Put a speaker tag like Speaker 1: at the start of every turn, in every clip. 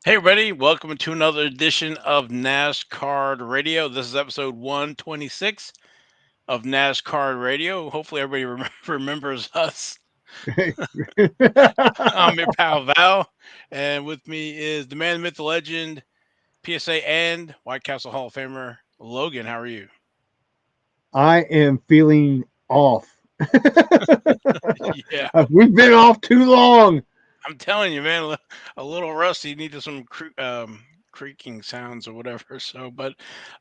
Speaker 1: Hey, everybody, welcome to another edition of NASCAR Radio. This is episode 126 of NASCAR Radio. Hopefully, everybody remembers us. I'm your pal Val, and with me is the man, the myth, the legend, PSA and White Castle Hall of Famer Logan. How are you?
Speaker 2: I am feeling off.
Speaker 1: Yeah,
Speaker 2: We've been off too long.
Speaker 1: I'm telling you, man, a little rusty. Needed some creaking sounds or whatever. So, but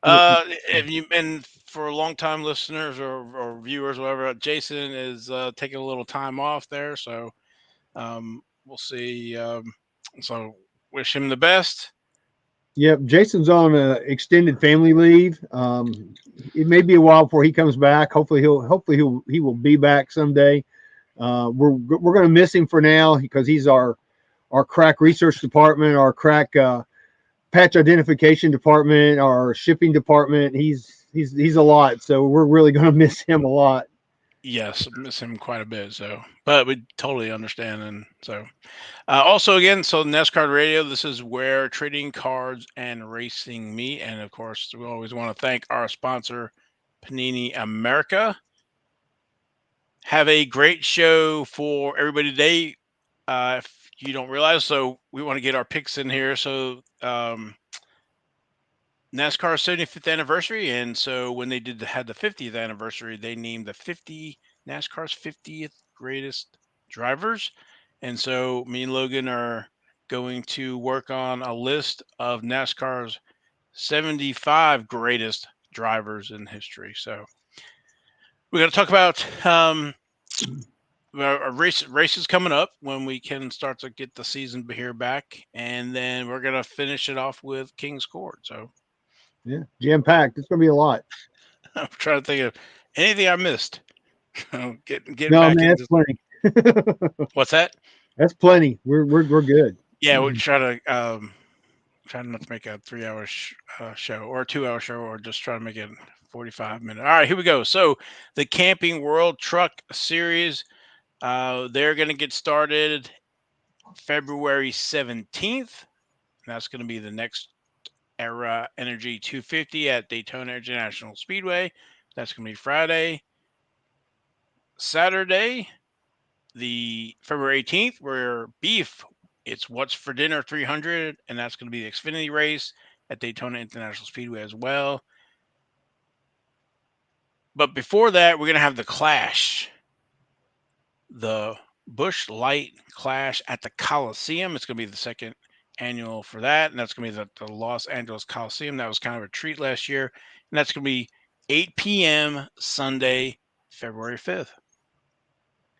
Speaker 1: if you and for long time listeners or viewers, whatever, Jason is taking a little time off there. So, we'll see. So, wish him the best.
Speaker 2: Yep, Jason's on extended family leave. It may be a while before he comes back. Hopefully he will be back someday. We're going to miss him for now because he's our crack research department, our crack patch identification department, our shipping department. He's a lot, so we're really going to miss him a lot.
Speaker 1: Yes, miss him quite a bit. So, but we totally understand. And so, also again, so NASCAR Radio, this is where trading cards and racing meet. And of course, we always want to thank our sponsor, Panini America. Have a great show for everybody today. If you don't realize, so we want to get our picks in here. So, NASCAR's 75th anniversary, and so when they had the 50th anniversary, they named the NASCAR's 50th greatest drivers, and so me and Logan are going to work on a list of NASCAR's 75 greatest drivers in history. So we're going to talk about our races coming up when we can start to get the season here back, and then we're going to finish it off with King's Court. So
Speaker 2: Yeah, jam packed. It's going to be a lot.
Speaker 1: I'm trying to think of anything I missed. Getting
Speaker 2: No,
Speaker 1: back
Speaker 2: man, that's
Speaker 1: into
Speaker 2: plenty.
Speaker 1: what's that?
Speaker 2: That's plenty. We're good.
Speaker 1: Yeah, we're trying not to make a 3 hour show or a 2 hour show, or just try to make it 45 minutes. All right, here we go. So the Camping World Truck Series, they're going to get started February 17th. That's going to be the next Era Energy 250 at Daytona International Speedway. That's going to be Friday. Saturday, the February 18th, where beef, it's What's for Dinner 300, and that's going to be the Xfinity race at Daytona International Speedway as well. But before that, we're going to have the Clash, the Busch Light Clash at the Coliseum. It's going to be the second annual for that, and that's going to be the Los Angeles Coliseum. That was kind of a treat last year, and that's going to be 8 p.m. Sunday, February 5th.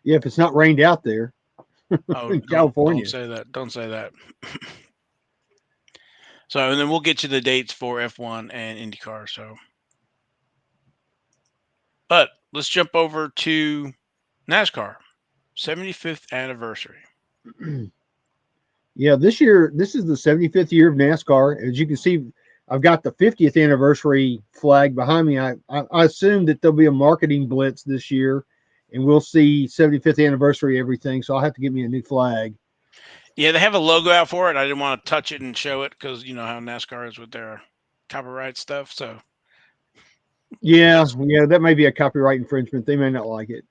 Speaker 2: Yeah, if it's not rained out there
Speaker 1: Oh,
Speaker 2: in
Speaker 1: don't
Speaker 2: California.
Speaker 1: say that. Don't say that. So, and then we'll get you the dates for F1 and IndyCar. So, but let's jump over to NASCAR 75th anniversary.
Speaker 2: Yeah, this is the 75th year of NASCAR. As you can see, I've got the 50th anniversary flag behind me. I assume that there'll be a marketing blitz this year, and we'll see 75th anniversary everything. So I'll have to get me a new flag.
Speaker 1: Yeah, they have a logo out for it. I didn't want to touch it and show it because you know how NASCAR is with their copyright stuff. So
Speaker 2: Yeah,
Speaker 1: that's,
Speaker 2: yeah, that may be a copyright infringement. They may not like it.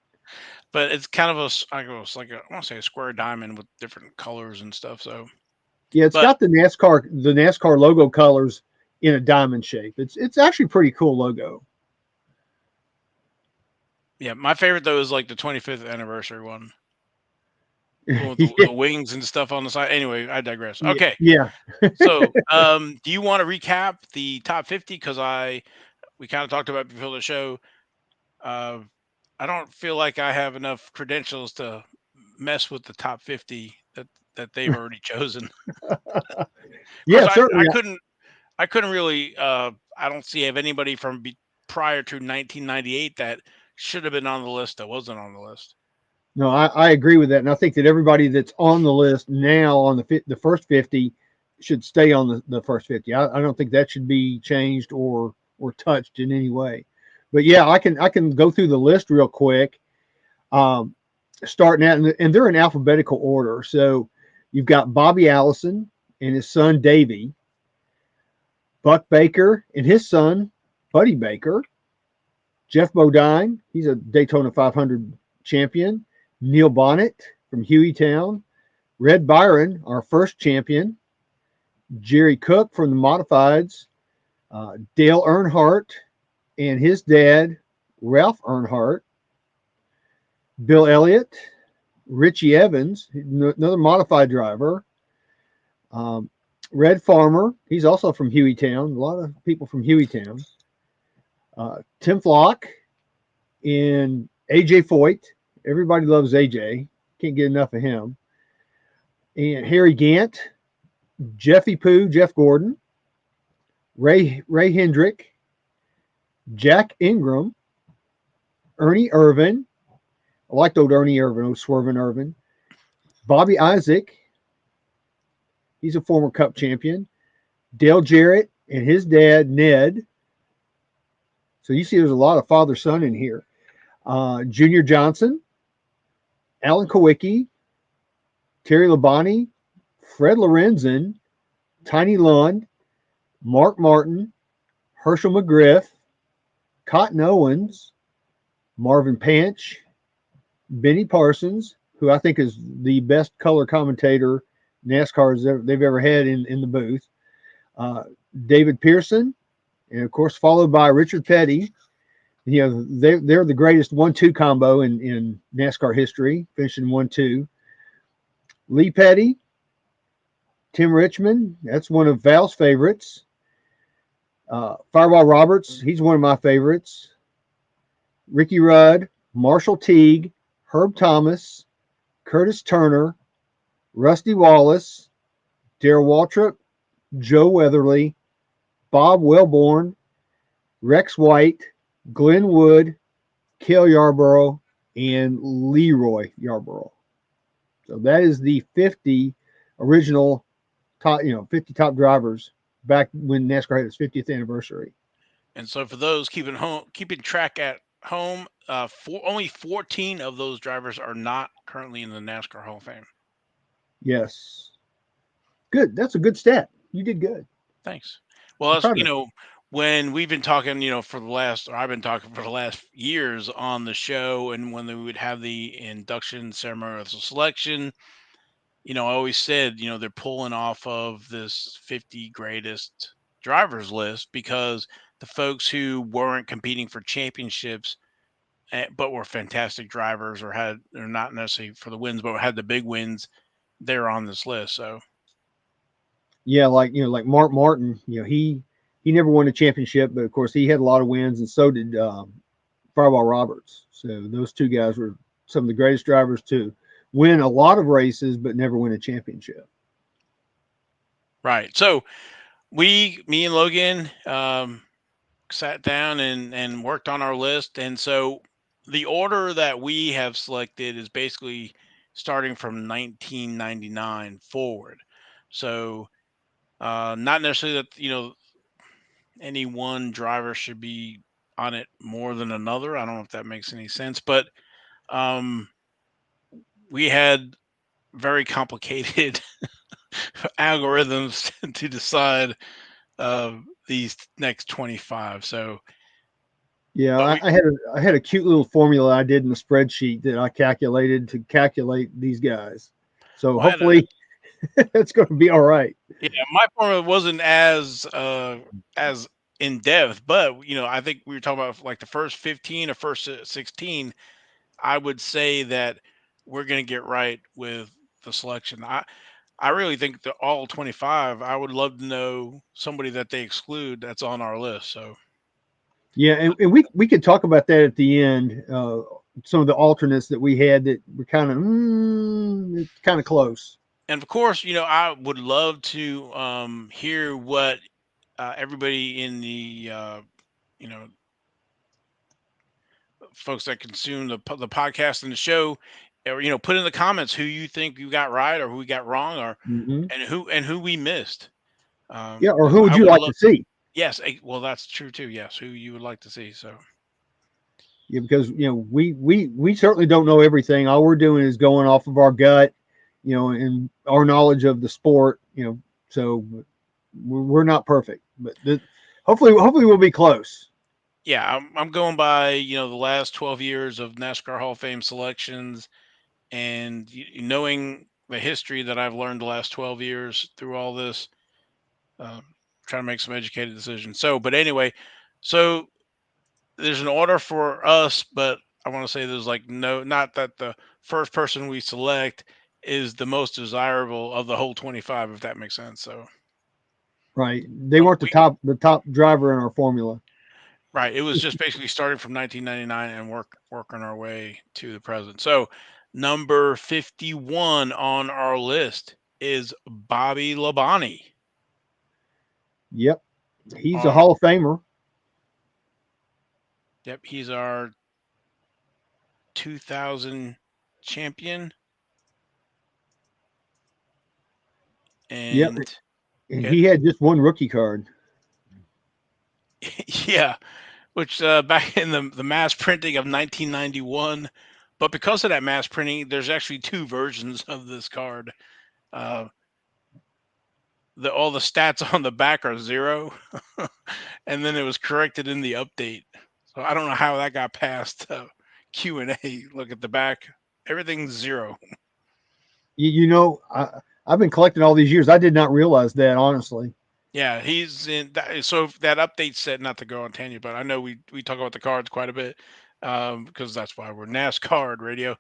Speaker 1: but it's kind of I go, it's like I want to say a square diamond with different colors and stuff. So,
Speaker 2: Yeah, it's
Speaker 1: but
Speaker 2: got the NASCAR logo colors in a diamond shape. It's actually a pretty cool logo.
Speaker 1: yeah, my favorite though is like the 25th anniversary one. The one with
Speaker 2: Yeah,
Speaker 1: the wings and stuff on the side. Anyway, I digress. Okay,
Speaker 2: yeah.
Speaker 1: so, do you want to recap the top 50? Because we kind of talked about it before the show. Uh, I don't feel like I have enough credentials to mess with the top 50 that they've already chosen. Of course,
Speaker 2: Yeah, certainly.
Speaker 1: I couldn't really. I don't see have anybody from prior to 1998 that should have been on the list that wasn't on the list.
Speaker 2: No, I agree with that, and I think that everybody that's on the list now on the first 50 should stay on the first 50. I don't think that should be changed or touched in any way. But yeah, I can go through the list real quick, um, starting out, and they're in alphabetical order. So you've got Bobby Allison, and his son Davey, Buck Baker and his son Buddy Baker, Jeff Bodine, he's a Daytona 500 champion, Neil Bonnet from Hueytown, Red Byron, our first champion, Jerry Cook from the Modifieds, Dale Earnhardt and his dad, Ralph Earnhardt, Bill Elliott, Richie Evans, another modified driver, Red Farmer, he's also from Hueytown, a lot of people from Hueytown, Tim Flock, and AJ Foyt. Everybody loves AJ. Can't get enough of him. And Harry Gant, Jeffy Pooh, Jeff Gordon, Ray Hendrick, Jack Ingram, Ernie Irvin. I liked old Ernie Irvin, old Swervin' Irvin. Bobby Isaac. He's a former Cup champion. Dale Jarrett and his dad, Ned. So you see there's a lot of father-son in here. Junior Johnson, Alan Kowicki, Terry Labonte, Fred Lorenzen, Tiny Lund, Mark Martin, Herschel McGriff, Cotton Owens, Marvin Panch, Benny Parsons, who I think is the best color commentator NASCAR they've ever had in the booth, David Pearson, and of course followed by Richard Petty. You know, they're the greatest 1-2 combo in NASCAR history, finishing 1-2. Lee Petty, Tim Richmond, that's one of Val's favorites. Fireball Roberts, he's one of my favorites. Ricky Rudd, Marshall Teague, Herb Thomas, Curtis Turner, Rusty Wallace, Darrell Waltrip, Joe Weatherly, Bob Wellborn, Rex White, Glenn Wood, Cale Yarborough, and Leroy Yarborough. So that is the 50 original top, 50 top drivers back when NASCAR had its 50th anniversary.
Speaker 1: And so for those keeping track at home, only 14 of those drivers are not currently in the NASCAR Hall of Fame.
Speaker 2: Yes. Good. That's a good stat. You did good.
Speaker 1: Thanks. Well, when we've been talking, I've been talking for the last years on the show, and when we would have the induction ceremony of the selection, I always said, they're pulling off of this 50 greatest drivers list because the folks who weren't competing for championships, but were fantastic drivers or not necessarily for the wins, but had the big wins, they're on this list. So,
Speaker 2: yeah, like Mark Martin, he never won a championship, but of course he had a lot of wins, and so did Fireball Roberts. So those two guys were some of the greatest drivers to win a lot of races, but never win a championship.
Speaker 1: Right. So me and Logan sat down and worked on our list. And so the order that we have selected is basically starting from 1999 forward. So not necessarily that, any one driver should be on it more than another. I don't know if that makes any sense, but we had very complicated algorithms to decide these next 25. So
Speaker 2: yeah, I had a cute little formula I did in the spreadsheet that I calculated to calculate these guys. So hopefully it's going to be all right.
Speaker 1: Yeah, my formula wasn't as in depth, but I think we were talking about like the first 15 or first 16. I would say that we're going to get right with the selection. I really think that all 25, I would love to know somebody that they exclude that's on our list. So,
Speaker 2: yeah, and we could talk about that at the end. Some of the alternates that we had that were kind of close.
Speaker 1: and of course, I would love to hear what everybody in the folks that consume the podcast and the show, or put in the comments who you think you got right or who we got wrong, or and who we missed.
Speaker 2: Yeah, or who would you like to see?
Speaker 1: Yes, well, that's true too. Yes, who you would like to see. So,
Speaker 2: yeah, because we certainly don't know everything. All we're doing is going off of our gut, and our knowledge of the sport. So we're not perfect, but hopefully we'll be close.
Speaker 1: Yeah, I'm going by the last 12 years of NASCAR Hall of Fame selections, and knowing the history that I've learned the last 12 years through all this, um, trying to make some educated decisions. So, but anyway, so there's an order for us, but I want to say there's like no, not that the first person we select is the most desirable of the whole 25, if that makes sense. So,
Speaker 2: Right? They weren't
Speaker 1: we
Speaker 2: the top driver in our formula.
Speaker 1: right, it was just basically starting from 1999 and working our way to the present. So, number 51 on our list is Bobby Labonte.
Speaker 2: Yep, he's a
Speaker 1: Our
Speaker 2: Hall of Famer.
Speaker 1: Yep, he's our 2000 champion,
Speaker 2: Yep,
Speaker 1: and
Speaker 2: and
Speaker 1: good.
Speaker 2: he had just one rookie card.
Speaker 1: Yeah, which back in the mass printing of 1991, but because of that mass printing, there's actually two versions of this card. Uh, all the stats on the back are zero, and then it was corrected in the update. So I don't know how that got past Q&A. Look at the back, everything's zero.
Speaker 2: I've been collecting all these years. I did not realize that, honestly.
Speaker 1: Yeah, he's in that. So if that update said, not to go on tangent, but I know we talk about the cards quite a bit, because that's why we're NASCAR radio.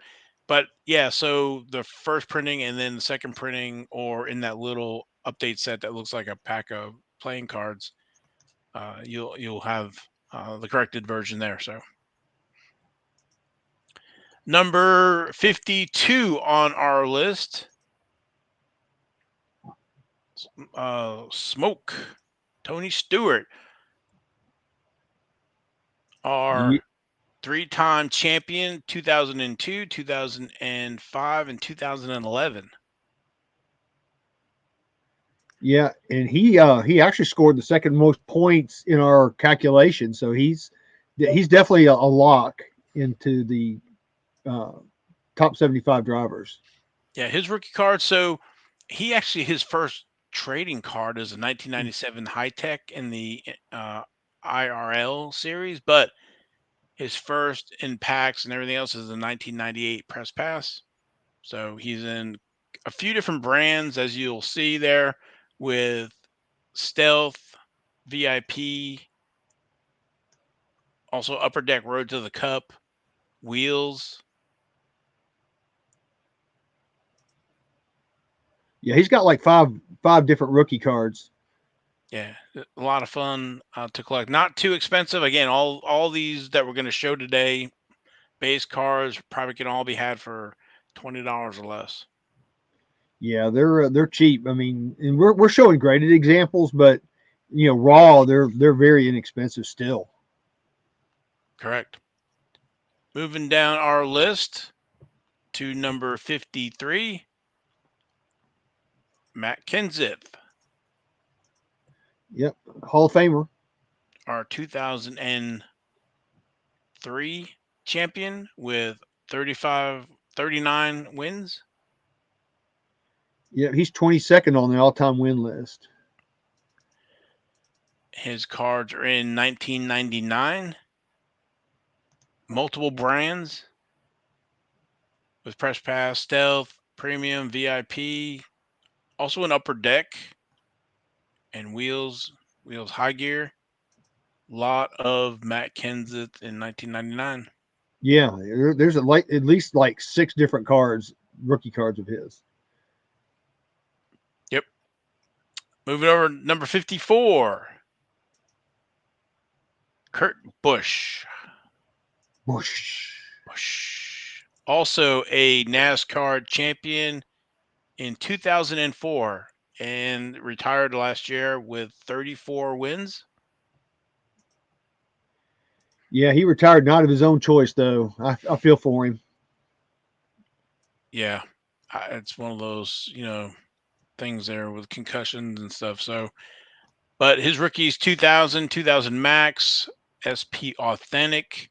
Speaker 1: But yeah, so the first printing and then the second printing, or in that little update set that looks like a pack of playing cards, you'll have the corrected version there. So number 52 on our list, Smoke, Tony Stewart, our
Speaker 2: Ye-
Speaker 1: three-time champion, 2002, 2005, and 2011.
Speaker 2: Yeah, and he actually scored the second most points in our calculation. So he's definitely a lock into the uh, top 75 drivers.
Speaker 1: Yeah, his rookie card. So he actually, his first trading card is a 1997 High Tech in the IRL series, but his first in packs and everything else is a 1998 Press Pass. So he's in a few different brands, as you'll see there, with Stealth, VIP, also Upper Deck Road to the Cup, Wheels.
Speaker 2: Yeah, he's got like five different rookie cards.
Speaker 1: Yeah, a lot of fun to collect. Not too expensive. Again, all these that we're going to show today, base cards, probably can all be had for $20 or less.
Speaker 2: Yeah, they're cheap. I mean, and we're showing graded examples, but raw they're very inexpensive still.
Speaker 1: Correct. Moving down our list to number 53, Matt Kenseth,
Speaker 2: Yep, Hall of Famer.
Speaker 1: our 2003 champion with 39 wins.
Speaker 2: Yeah, he's 22nd on the all-time win list.
Speaker 1: His cards are in 1999, multiple brands with Press Pass, Stealth, Premium, VIP, also an Upper Deck and Wheels High Gear. Lot of Matt Kenseth in 1999.
Speaker 2: Yeah, there's at least like six different cards, rookie cards of his.
Speaker 1: Yep. Moving over to number 54, Kurt Busch.
Speaker 2: Whoosh.
Speaker 1: Busch. Also a NASCAR champion in 2004 and retired last year with 34 wins.
Speaker 2: Yeah, he retired not of his own choice, though. I feel for him.
Speaker 1: Yeah, it's one of those, things there with concussions and stuff. So, but his rookies 2000 Max, SP Authentic,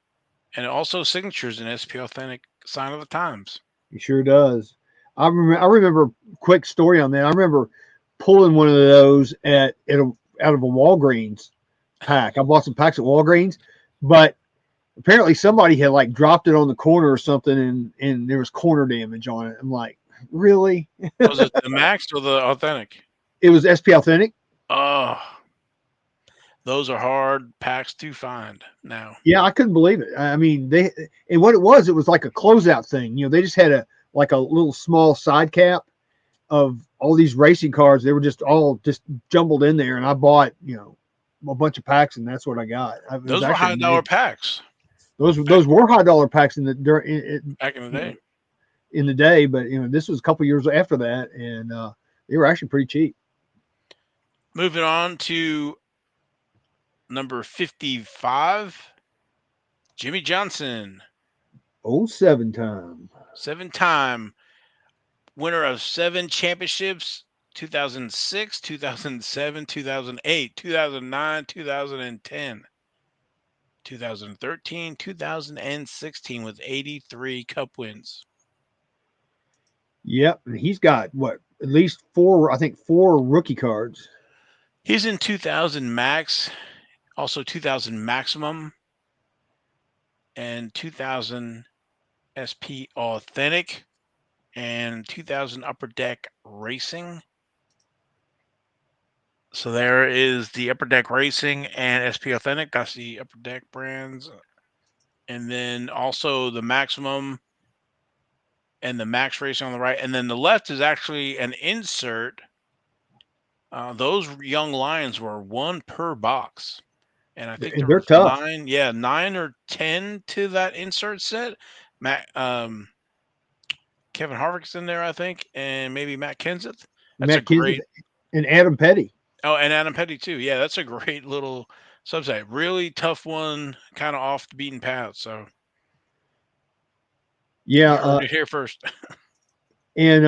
Speaker 1: and also signatures in SP Authentic Sign of the Times.
Speaker 2: He sure does. I remember. Quick story on that. I remember pulling one of those out of a Walgreens pack. I bought some packs at Walgreens, but apparently somebody had like dropped it on the corner or something, and there was corner damage on it. I'm like, really?
Speaker 1: Was it the Max or the Authentic?
Speaker 2: It was SP Authentic.
Speaker 1: Oh, those are hard packs to find now.
Speaker 2: Yeah, I couldn't believe it. I mean, and what it was like a closeout thing. They just had a little small side cap of all these racing cars. They were just all just jumbled in there, and I bought a bunch of packs, and that's what I got. It was
Speaker 1: Those were
Speaker 2: actually
Speaker 1: high-dollar
Speaker 2: amazing.
Speaker 1: packs.
Speaker 2: Those were $high packs
Speaker 1: back in the day.
Speaker 2: In the day, but this was a couple years after that, and they were actually pretty cheap.
Speaker 1: Moving on to number 55, Jimmie Johnson.
Speaker 2: 7-time.
Speaker 1: 7-time winner of 7 championships, 2006, 2007, 2008, 2009, 2010, 2013, 2016 with 83 Cup wins.
Speaker 2: Yep, and he's got at least 4 rookie cards.
Speaker 1: He's in 2000 Max, also 2000 Maximum, and 2000 SP Authentic, and 2000 Upper Deck Racing. So there is the Upper Deck Racing and SP Authentic. That's the Upper Deck brands. And then also the Maximum and the Max Racing on the right. And then the left is actually an insert. Those young lions were 1 per box. And I think there
Speaker 2: they're
Speaker 1: was
Speaker 2: tough.
Speaker 1: 9 or 10 to that insert set. Kevin Harvick's in there, I think, and maybe Matt Kenseth. That's
Speaker 2: Matt
Speaker 1: a great.
Speaker 2: Kenseth and Adam Petty.
Speaker 1: Oh, and Adam Petty too. Yeah, that's a great little subset. Really tough one, kind of off the beaten path. So
Speaker 2: yeah,
Speaker 1: you heard it here first.
Speaker 2: And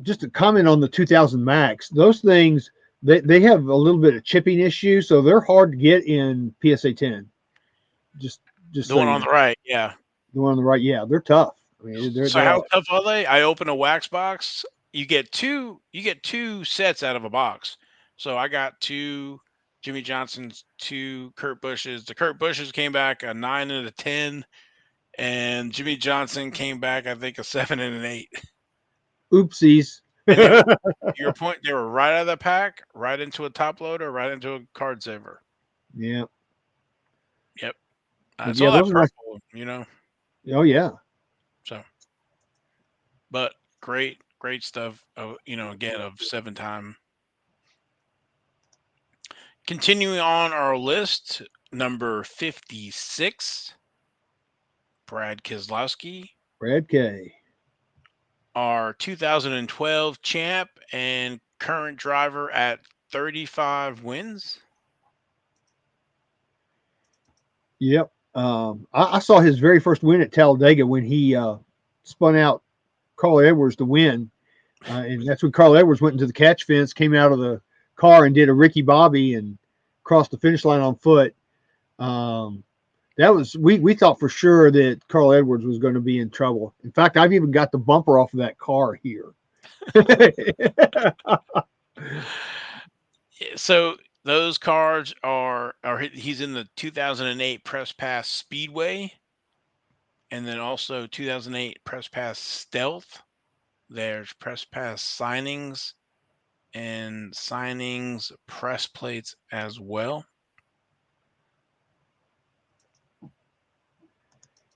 Speaker 2: just to comment on the 2000 Max, those things they have a little bit of chipping issue, so they're hard to get in PSA 10. Just
Speaker 1: the one on the right, yeah.
Speaker 2: The one on the right, yeah, they're tough. I mean,
Speaker 1: So how tough are they? I open a wax box. You get two sets out of a box. So I got 2 Jimmie Johnsons, 2 Kurt Busches. The Kurt Busches came back a 9 and a 10, and Jimmie Johnson came back, I think, a 7 and an 8.
Speaker 2: Oopsies.
Speaker 1: And they were, to your point, they were right out of the pack, right into a top loader, right into a card saver.
Speaker 2: Yeah.
Speaker 1: Yep. It's all that purple,
Speaker 2: Oh yeah.
Speaker 1: So, but great stuff. Again of 7-time. Continuing on our list, number 56, Brad Keselowski.
Speaker 2: Brad K.
Speaker 1: Our 2012 champ and current driver at 35 wins.
Speaker 2: Yep. I saw his very first win at Talladega when he spun out Carl Edwards to win. And that's when Carl Edwards went into the catch fence, came out of the car and did a Ricky Bobby and crossed the finish line on foot. That was we thought for sure that Carl Edwards was going to be in trouble. In fact, I've even got the bumper off of that car here.
Speaker 1: So those cars are he's in the 2008 Press Pass Speedway, and then also 2008 Press Pass Stealth. There's Press Pass signings and signings press plates as well.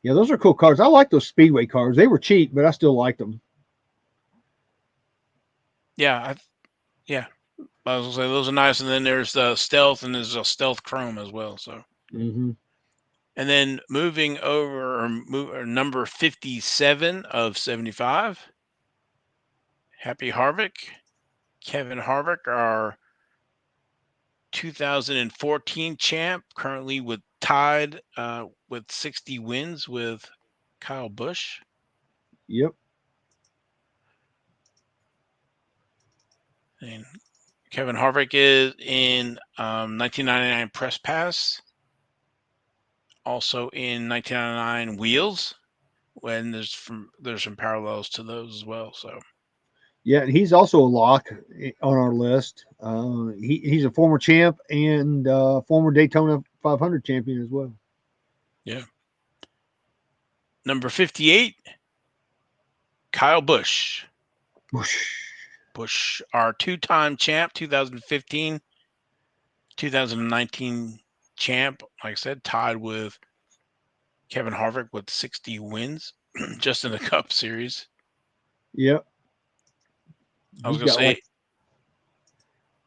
Speaker 2: Yeah, those are cool cars. I like those Speedway cars. They were cheap, but I still liked them.
Speaker 1: Yeah, I was gonna say those are nice. And then there's the Stealth, and there's a Stealth Chrome as well. So,
Speaker 2: mm-hmm.
Speaker 1: And then moving over, number 57 of 75, Happy Harvick, Kevin Harvick, our 2014 champ, currently tied with 60 wins with Kyle Busch.
Speaker 2: Yep.
Speaker 1: And Kevin Harvick is in 1999 Press Pass, also in 1999 Wheels. When there's some parallels to those as well. So
Speaker 2: Yeah, and he's also a lock on our list. He's a former champ and former Daytona 500 champion as well.
Speaker 1: Yeah. Number 58, Kyle Busch.
Speaker 2: Whoosh.
Speaker 1: Busch, our two-time champ, 2015, 2019 champ. Like I said, tied with Kevin Harvick with 60 wins just in the Cup Series.
Speaker 2: Yep,
Speaker 1: I was
Speaker 2: he's
Speaker 1: gonna
Speaker 2: got like
Speaker 1: say,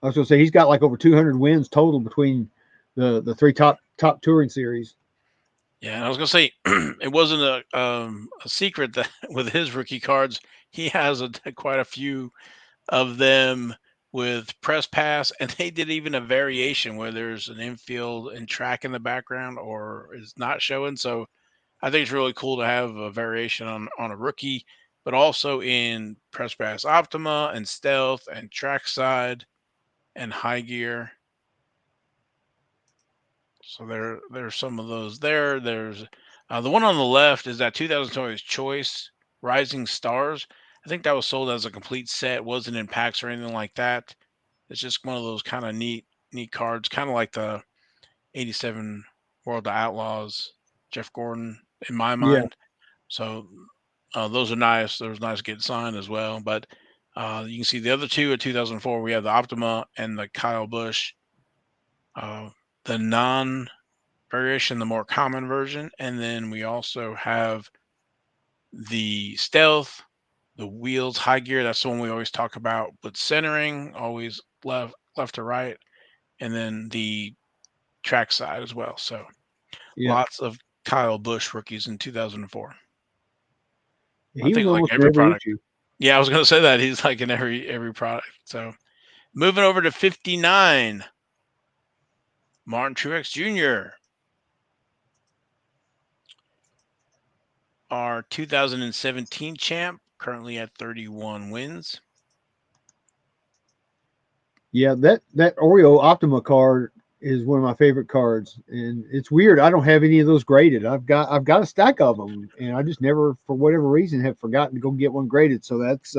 Speaker 2: I was gonna say he's got like over 200 wins total between the three top touring series.
Speaker 1: yeah, I was gonna say it wasn't a secret that with his rookie cards, he has quite a few of them with press pass, and they did even a variation where there's an infield and track in the background or is not showing. So I think it's really cool to have a variation on a rookie, but also in press pass optima and stealth and trackside and high gear. So there's some of those there. There's the one on the left is that 2020 Choice Rising Stars. I think that was sold as a complete set. Wasn't in packs or anything like that. It's just one of those kind of neat cards, kind of like the '87 World of Outlaws, Jeff Gordon, in my
Speaker 2: Yeah,
Speaker 1: mind. So those are nice. Those nice to get signed as well. But you can see the other two in 2004. We have the Optima and the Kyle Busch. The non variation, the more common version, and then we also have the Stealth, the wheels, high gear. That's the one we always talk about with centering, always left to right, and then the track side as well. So
Speaker 2: yeah.
Speaker 1: lots of Kyle Busch rookies in 2004. I
Speaker 2: He was
Speaker 1: think like
Speaker 2: almost in
Speaker 1: every
Speaker 2: every
Speaker 1: product.
Speaker 2: issue.
Speaker 1: Yeah, I was gonna say that he's like in every product. So moving over to 59, Martin Truex Jr., our 2017 champ, currently at 31 wins.
Speaker 2: Yeah, that Oreo Optima card is one of my favorite cards, and it's weird. I don't have any of those graded. I've got a stack of them, and I just never, for whatever reason, have forgotten to go get one graded. So that's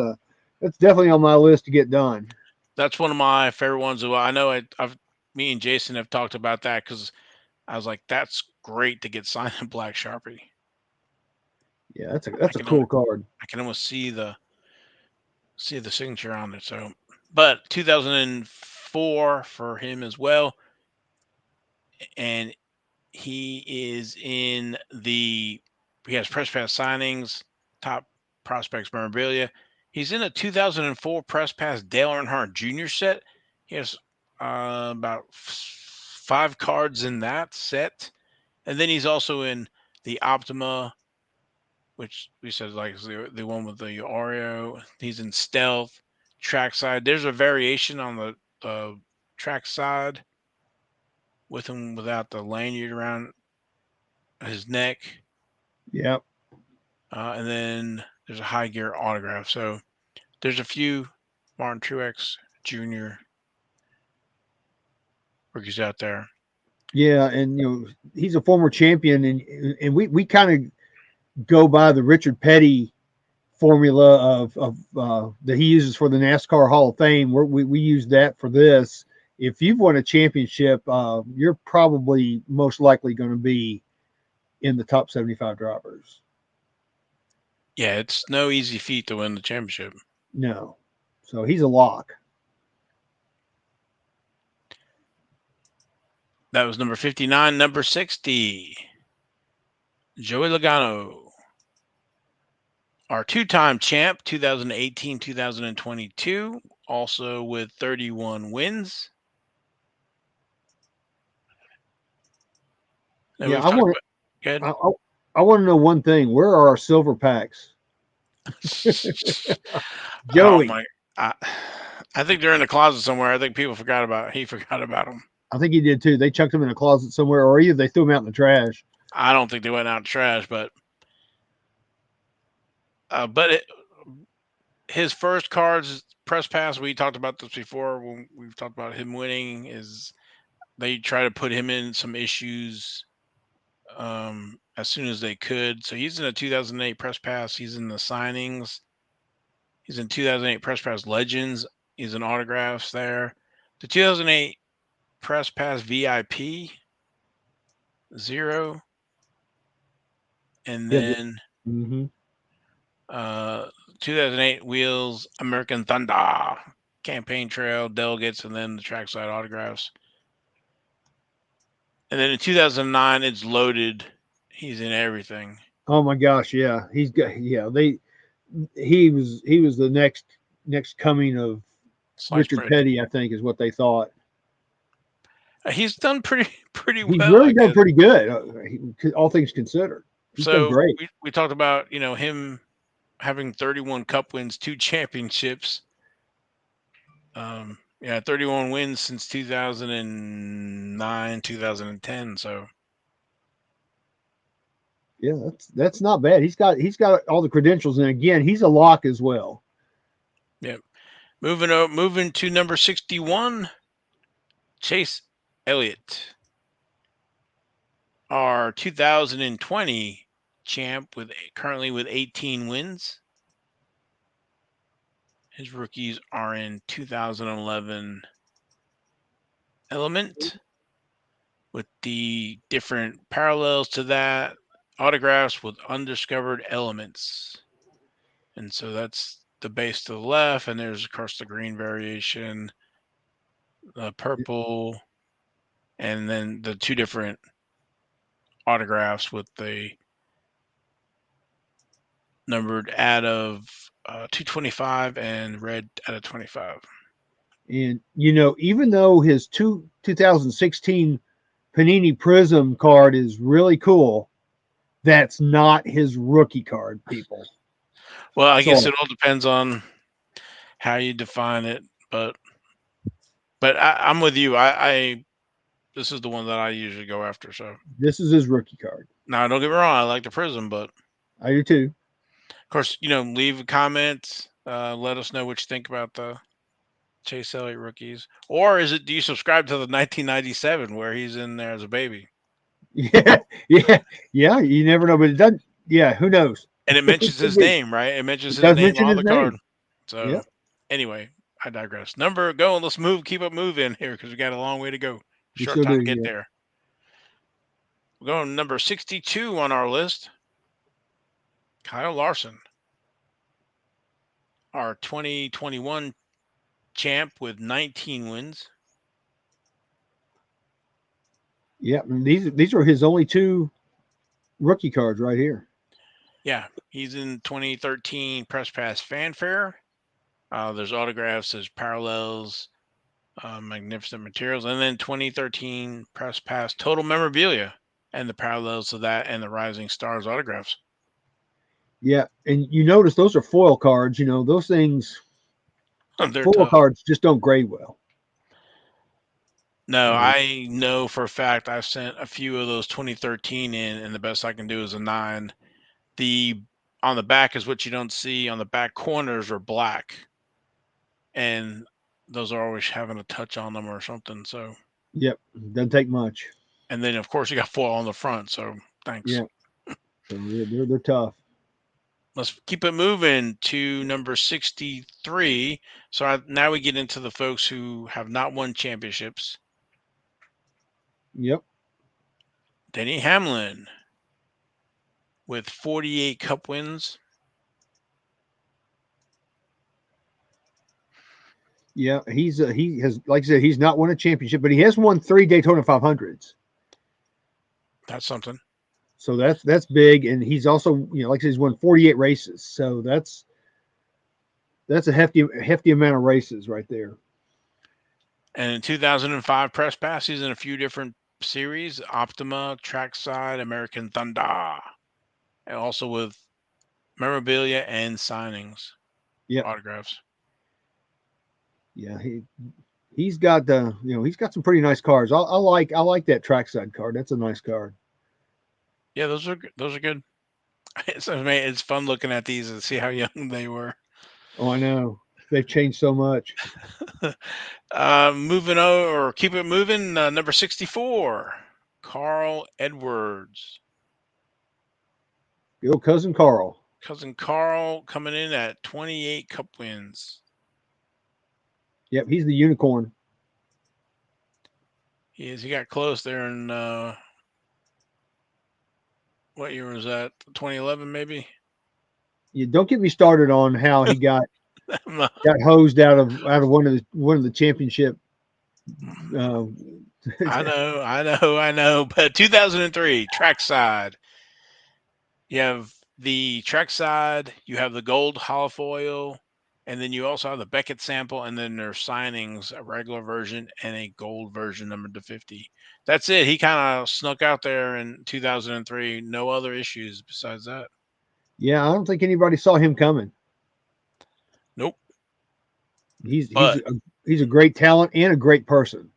Speaker 2: definitely on my list to get done.
Speaker 1: That's one of my favorite ones. Well, I know me and Jason have talked about that because I was like, that's great to get signed in black Sharpie.
Speaker 2: Yeah, that's a
Speaker 1: I
Speaker 2: that's a
Speaker 1: can al-
Speaker 2: cool card.
Speaker 1: I can almost see the signature on it. So, but 2004 for him as well, and he is in the he has press pass signings, top prospects memorabilia. He's in a 2004 press pass Dale Earnhardt Jr. set. He has about five cards in that set, and then he's also in the Optima, which we said like is the one with the Oreo. He's in Stealth, Trackside. There's a variation on the trackside with him without the lanyard around his neck.
Speaker 2: Yep.
Speaker 1: And then there's a high gear autograph. So there's a few Martin Truex Jr. rookies out there.
Speaker 2: Yeah, and he's a former champion, and we kind of go by the Richard Petty formula of that he uses for the NASCAR Hall of Fame. We use that for this. If you've won a championship, you're probably most likely going to be in the top 75 drivers.
Speaker 1: Yeah, it's no easy feat to win the championship.
Speaker 2: No, so he's a lock.
Speaker 1: That was number 59. Number 60, Joey Logano, our two-time champ, 2018, 2022, also with 31 wins. And
Speaker 2: Yeah,
Speaker 1: we've talked about good.
Speaker 2: I, I, I want to know one thing. Where are our silver packs,
Speaker 1: Oh
Speaker 2: Joey?
Speaker 1: my! I, I think they're in the closet somewhere. I think people forgot about. He forgot about them.
Speaker 2: I think he did too. They chucked them in a closet somewhere, or either they threw them out in the trash.
Speaker 1: I don't think they went out in trash, but his first cards press pass. We talked about this before when we've talked about him winning. Is they try to put him in some issues as soon as they could. So he's in a 2008 press pass. He's in the signings. He's in 2008 Press Pass Legends. He's in autographs there. The 2008 Press Pass VIP 0, and
Speaker 2: Yeah.
Speaker 1: then
Speaker 2: Mm-hmm.
Speaker 1: 2008 Wheels American Thunder Campaign Trail Delegates, and then the trackside autographs. And then in 2009, it's loaded. He's in everything.
Speaker 2: Oh my gosh, yeah. He's got he was the next coming of
Speaker 1: Sliced
Speaker 2: Richard
Speaker 1: bread.
Speaker 2: Petty, I think is what they thought.
Speaker 1: He's done pretty
Speaker 2: He's
Speaker 1: well, I
Speaker 2: really done
Speaker 1: guess.
Speaker 2: pretty good, all things considered. He's done
Speaker 1: So
Speaker 2: great.
Speaker 1: we talked about him having 31 Cup wins, 2 championships. Yeah, 31 wins since 2009, 2010. So
Speaker 2: Yeah, that's not bad. He's got all the credentials, and again, he's a lock as well.
Speaker 1: yeah, moving to number 61, Chase Elliott, our 2020 champ currently with 18 wins. His rookies are in 2011 Element with the different parallels to that, autographs with undiscovered elements. And so that's the base to the left, and there's of course the green variation, the purple, and then the 2 different autographs with the numbered out of 225 and red out of 25.
Speaker 2: And even though his 2016 Panini Prism card is really cool, that's not his rookie card, people.
Speaker 1: Well, I guess
Speaker 2: So
Speaker 1: it all depends on how you define it, but I'm with you. I this is the one that I usually go after. So
Speaker 2: this is his rookie card.
Speaker 1: now, don't get me wrong, I like the Prism, but
Speaker 2: I do too.
Speaker 1: of course, leave a comment. Let us know what you think about the Chase Elliott rookies, or do you subscribe to the 1997 where he's in there as a baby?
Speaker 2: Yeah, yeah, yeah. You never know, but it doesn't. Yeah, who knows?
Speaker 1: And it mentions his
Speaker 2: It
Speaker 1: name, right? It mentions his
Speaker 2: does
Speaker 1: name
Speaker 2: mention
Speaker 1: on
Speaker 2: his
Speaker 1: the card.
Speaker 2: name.
Speaker 1: So
Speaker 2: Yeah,
Speaker 1: anyway, I digress. Number going. Let's move. Keep up moving here because we got a long way to go.
Speaker 2: we
Speaker 1: Short
Speaker 2: sure
Speaker 1: time
Speaker 2: do.
Speaker 1: to get
Speaker 2: Yeah.
Speaker 1: there. We're going number 62 on our list. Kyle Larson, our 2021 champ with 19 wins.
Speaker 2: Yeah, and these are his only 2 rookie cards right here.
Speaker 1: Yeah, he's in 2013 Press Pass Fanfare. There's autographs, there's parallels, magnificent materials, and then 2013 Press Pass Total Memorabilia and the parallels to that and the Rising Stars autographs.
Speaker 2: Yeah, and you notice those are foil cards. Those things,
Speaker 1: They're
Speaker 2: foil
Speaker 1: tough.
Speaker 2: cards just don't grade well.
Speaker 1: No,
Speaker 2: Uh,
Speaker 1: I know for a fact I've sent a few of those 2013 in, and the best I can do is a 9. The on the back is what you don't see. On the back corners are black, and those are always having a touch on them or something. So,
Speaker 2: yep, doesn't take much.
Speaker 1: and then of course you got foil on the front. So thanks.
Speaker 2: Yeah, so they're tough.
Speaker 1: Let's keep it moving to number 63. So now we get into the folks who have not won championships.
Speaker 2: Yep.
Speaker 1: Denny Hamlin with 48 Cup wins.
Speaker 2: Yeah, he has, like I said, he's not won a championship, but he has won 3 Daytona 500s.
Speaker 1: That's something.
Speaker 2: So that's big, and he's also, like I said, he's won 48 races. So that's a hefty amount of races right there.
Speaker 1: And in 2005 Press Pass, he's in a few different series: Optima, Trackside, American Thunder, and also with memorabilia and signings,
Speaker 2: Yep.
Speaker 1: autographs.
Speaker 2: Yeah, he's got he's got some pretty nice cards. I like that trackside card. That's a nice card.
Speaker 1: Yeah, those are good. It's fun looking at these and see how young they were.
Speaker 2: Oh, I know. They've changed so much.
Speaker 1: Moving over, or keep it moving. Number 64, Carl Edwards.
Speaker 2: Your cousin Carl.
Speaker 1: cousin Carl coming in at 28 Cup wins.
Speaker 2: Yep, he's the unicorn.
Speaker 1: He is. He got close there in what year was that? 2011, maybe.
Speaker 2: You don't get me started on how he got
Speaker 1: I
Speaker 2: hosed out of one of the championship. Uh,
Speaker 1: know. But 2003 trackside. You have the trackside. You have the gold holofoil, and then you also have the Beckett sample, and then their signings, a regular version and a gold version, numbered to 50. That's it. He kind of snuck out there in 2003. No other issues besides that.
Speaker 2: yeah, I don't think anybody saw him coming.
Speaker 1: Nope.
Speaker 2: He's he's
Speaker 1: But
Speaker 2: a, he's a great talent and a great person.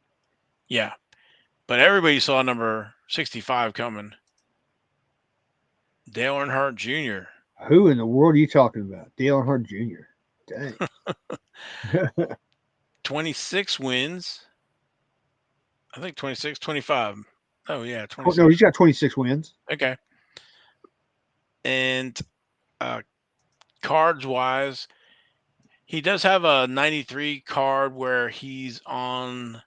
Speaker 1: yeah, but everybody saw number 65 coming. Dale Earnhardt Jr.
Speaker 2: Who in the world are you talking about? Dale Earnhardt Jr. Dang.
Speaker 1: 26 wins. I think 26, 25. Oh, yeah,
Speaker 2: Oh no,
Speaker 1: 26.
Speaker 2: he's got 26 wins.
Speaker 1: Okay. And uh, cards wise, he does have a 93 card where he's on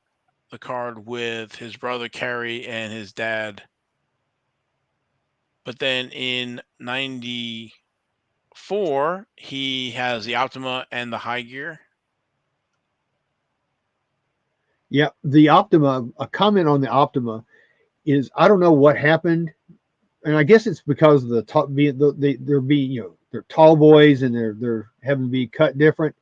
Speaker 1: the card with his brother Kerry and his dad. But then in 94, he has the Optima and the high gear.
Speaker 2: Yeah, the Optima. A comment on the Optima is I don't know what happened, and I guess it's because of the top being they're being they're tall boys and they're having to be cut different.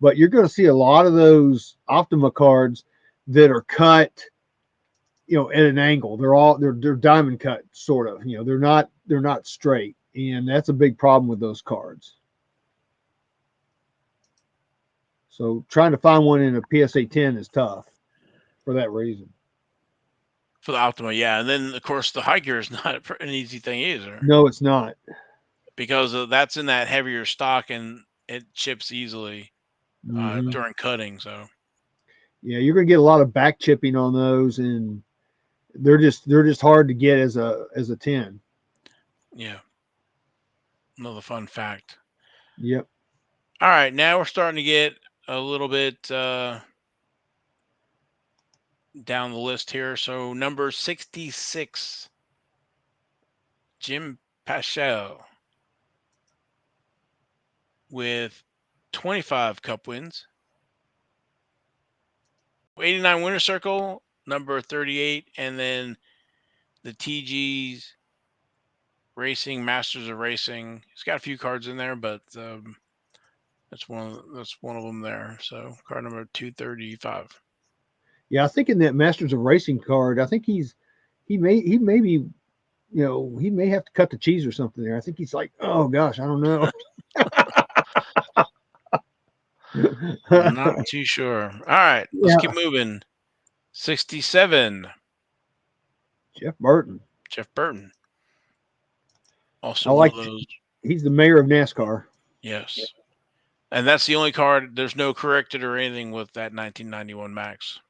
Speaker 2: But you're going to see a lot of those Optima cards that are cut at an angle. They're diamond cut sort of. They're not straight, and that's a big problem with those cards. So trying to find one in a PSA 10 is tough for that reason.
Speaker 1: For the Optima, yeah. And then, of course, the high gear is not an easy thing either
Speaker 2: No, it's not.
Speaker 1: because that's in that heavier stock and it chips easily
Speaker 2: Hmm.
Speaker 1: during cutting. So,
Speaker 2: Yeah, you're going to get a lot of back chipping on those, and they're just hard to get as a 10.
Speaker 1: yeah, another fun fact.
Speaker 2: Yep.
Speaker 1: All right, now we're starting to get a little bit down the list here. So, number 66, Jim Paschal with 25 Cup wins. 89 Winter Circle, number 38, and then the TG's Racing, Masters of Racing. It's got a few cards in there, but that's one of them there. So card number 235.
Speaker 2: Yeah, I think in that Masters of Racing card, I think he may be he may have to cut the cheese or something there. I think he's like, oh gosh, I don't know.
Speaker 1: Not too sure. All right, let's keep
Speaker 2: Yeah,
Speaker 1: moving. 67,
Speaker 2: Jeff Burton.
Speaker 1: Jeff Burton.
Speaker 2: I
Speaker 1: Also one
Speaker 2: like.
Speaker 1: of those.
Speaker 2: He's the mayor of NASCAR.
Speaker 1: Yes. And that's the only card. There's no corrected or anything with that 1991 Max.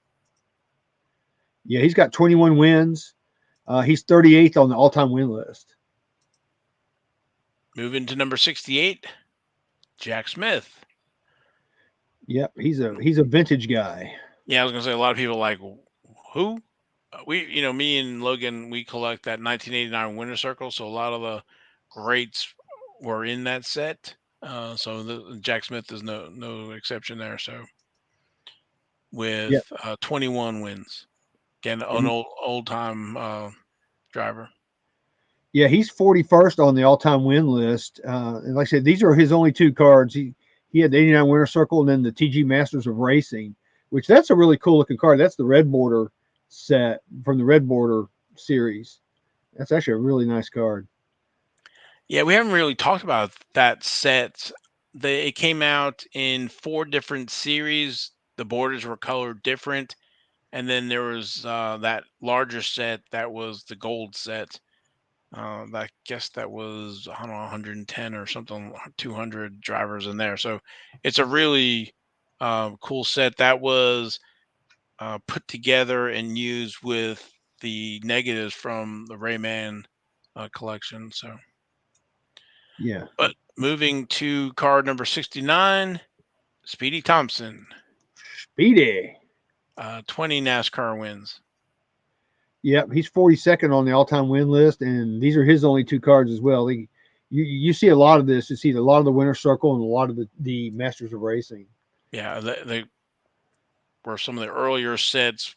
Speaker 2: Yeah, he's got 21 wins. He's 38th on the all-time win list.
Speaker 1: Moving to number 68, Jack Smith.
Speaker 2: Yep, he's a vintage guy.
Speaker 1: Yeah, I was gonna say a lot of people are like who? Me and Logan, we collect that 1989 Winter Circle, so a lot of the greats were in that set. So the Jack Smith is no exception there. So
Speaker 2: Yep.
Speaker 1: with 21 wins, again an
Speaker 2: And
Speaker 1: old time driver.
Speaker 2: yeah, he's 41st on the all-time win list. And like I said, these are his only two cards. He had the 89 Winter Circle and then the TG Masters of Racing, which that's a really cool looking card. That's the Red Border set from the Red Border series. That's actually a really nice card.
Speaker 1: Yeah, we haven't really talked about that set. It came out in 4 different series. The borders were colored different, and then there was that larger set that was the gold set. I guess that was I don't know 110 or something, 200 drivers in there. So it's a really cool set that was put together and used with the negatives from the Rayman collection. So
Speaker 2: Yeah.
Speaker 1: But moving to card number 69, Speedy Thompson,
Speaker 2: Speedy.
Speaker 1: 20 NASCAR wins.
Speaker 2: Yep, he's 42nd on the all-time win list, and these are his only two cards as well. You see a lot of this. You see a lot of the winner's circle and a lot of the Masters of Racing.
Speaker 1: Yeah, they were some of the earlier sets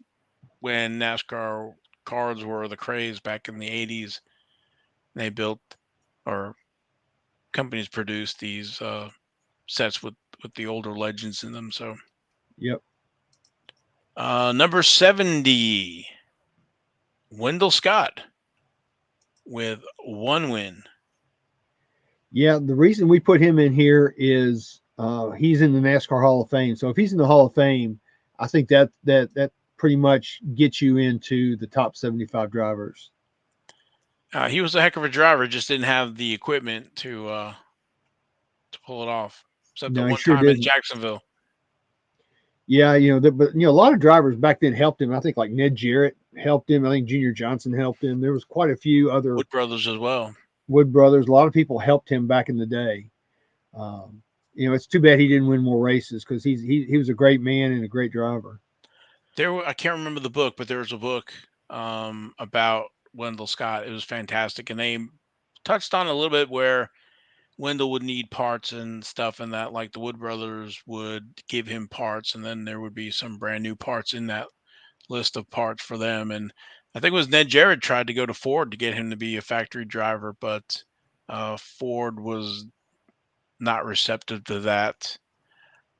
Speaker 1: when NASCAR cards were the craze back in the 80s. They built, or companies produced these sets with the older legends in them. So,
Speaker 2: Yep.
Speaker 1: number 70, Wendell Scott with 1 win.
Speaker 2: Yeah, the reason we put him in here is he's in the NASCAR Hall of Fame. So if he's in the Hall of Fame, I think that pretty much gets you into the top 75 drivers.
Speaker 1: He was a heck of a driver, just didn't have the equipment to pull it off. Except the
Speaker 2: No, he
Speaker 1: one
Speaker 2: sure
Speaker 1: time in
Speaker 2: didn't.
Speaker 1: Jacksonville.
Speaker 2: Yeah, but a lot of drivers back then helped him. I think like Ned Jarrett helped him. I think Junior Johnson helped him. There was quite a few other
Speaker 1: Wood Brothers as well.
Speaker 2: Wood brothers. A lot of people helped him back in the day. Um, it's too bad he didn't win more races because he was a great man and a great driver.
Speaker 1: I can't remember the book, but there was a book about Wendell Scott. It was fantastic, and they touched on a little bit where Wendell would need parts and stuff, and that like the Wood Brothers would give him parts, and then there would be some brand new parts in that list of parts for them. And I think it was Ned Jarrett tried to go to Ford to get him to be a factory driver, but Ford was not receptive to that.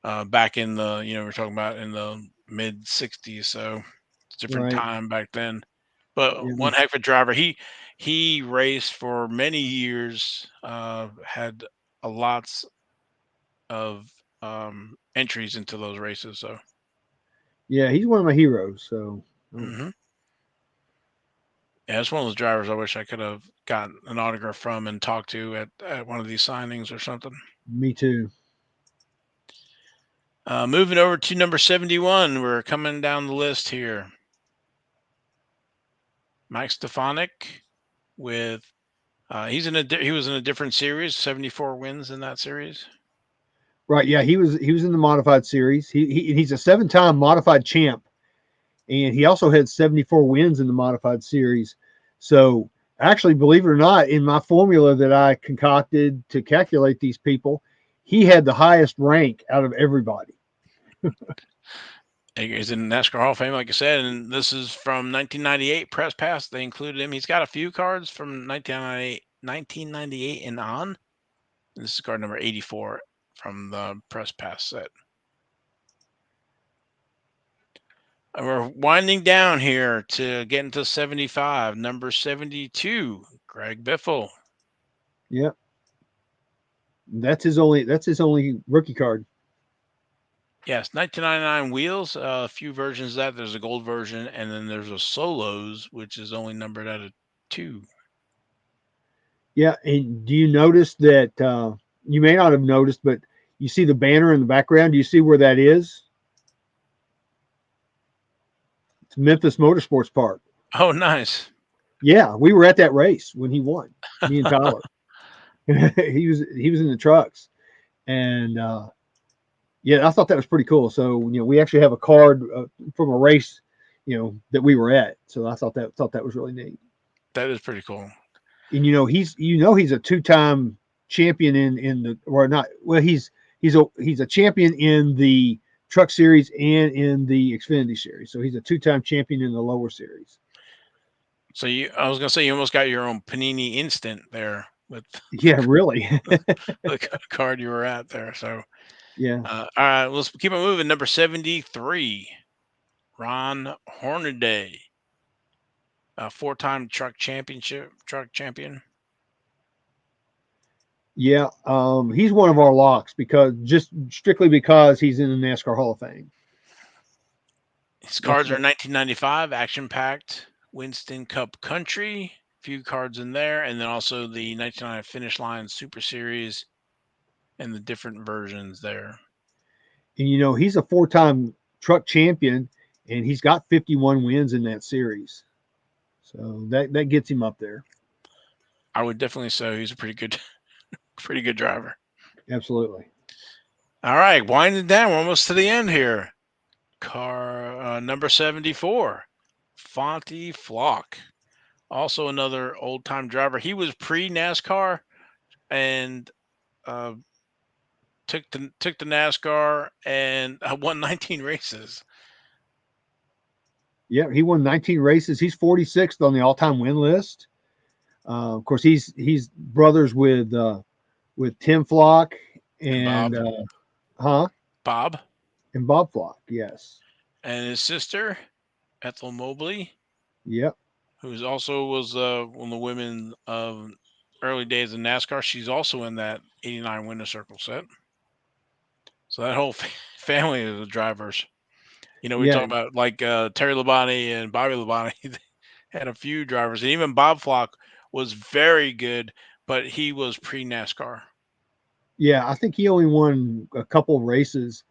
Speaker 1: Back in the, we're talking about in the mid 60s, so it's a different
Speaker 2: Right.
Speaker 1: time back then. But
Speaker 2: Yeah.
Speaker 1: one heck of a driver. He raced for many years, had a lots of entries into those races. So,
Speaker 2: Yeah, he's one of my heroes. So
Speaker 1: hmm yeah, it's one of those drivers I wish I could have gotten an autograph from and talked to at one of these signings or something.
Speaker 2: me too.
Speaker 1: Moving over to number 71, we're coming down the list here. Mike Stefanik with he was in a different series, 74 wins in that series.
Speaker 2: Right. Yeah, he was in the modified series. He's a 7-time modified champ, and he also had 74 wins in the modified series. So actually, believe it or not, in my formula that I concocted to calculate these people, he had the highest rank out of everybody.
Speaker 1: He's in NASCAR Hall of Fame, like I said, and this is from 1998 Press Pass. They included him. He's got a few cards from 1998 and on. And this is card number 84 from the Press Pass set. And we're winding down here to get into 75. Number 72, Greg Biffle.
Speaker 2: Yep. That's his only rookie card.
Speaker 1: Yes, 1999 wheels. A few versions of that. There's a gold version, and then there's a solos, which is only numbered at a 2.
Speaker 2: Yeah, and do you notice that you may not have noticed, but you see the banner in the background? Do you see where that is? It's Memphis Motorsports Park.
Speaker 1: Oh, nice.
Speaker 2: Yeah, we were at that race when he won. Me and Tyler. he was in the trucks, and yeah, I thought that was pretty cool. So we actually have a card from a race, that we were at. So I thought that was really neat.
Speaker 1: That is pretty cool.
Speaker 2: And he's a 2-time champion in the or not well he's a champion in the truck series and in the Xfinity series. So he's a 2-time champion in the lower series.
Speaker 1: So I was gonna say you almost got your own Panini Instant there with
Speaker 2: Yeah, really.
Speaker 1: the card you were at there. So,
Speaker 2: Yeah.
Speaker 1: all right, let's keep it moving. Number 73, Ron Hornaday, a 4-time truck champion.
Speaker 2: Yeah, he's one of our locks because just strictly because he's in the NASCAR Hall of Fame.
Speaker 1: His
Speaker 2: That's
Speaker 1: cards are 1995 action packed Winston Cup Country. Few cards in there, and then also the 1999 Finish Line Super Series and the different versions there.
Speaker 2: and he's a 4-time truck champion, and he's got 51 wins in that series. So that gets him up there.
Speaker 1: I would definitely say he's a pretty good Pretty good driver.
Speaker 2: Absolutely.
Speaker 1: All right, winding down. We're almost to the end here. Car number 74, Fonty Flock. Also another old time driver. He was pre NASCAR and uh, took the NASCAR and won 19 races.
Speaker 2: Yeah, he won 19 races. He's 46th on the all-time win list. Of course, he's brothers with Tim Flock
Speaker 1: And
Speaker 2: and
Speaker 1: Bob,
Speaker 2: huh
Speaker 1: Bob,
Speaker 2: and Bob Flock. Yes.
Speaker 1: and his sister Ethel Mobley,
Speaker 2: Yep.
Speaker 1: who's also was one of the women of early days of NASCAR. She's also in that '89 winner circle set. So that whole family of the drivers. We
Speaker 2: Yeah.
Speaker 1: talk about like Terry Labonte and Bobby Labonte had a few drivers, and even Bob Flock was very good, but he was pre NASCAR.
Speaker 2: Yeah. I think he only won a couple of races,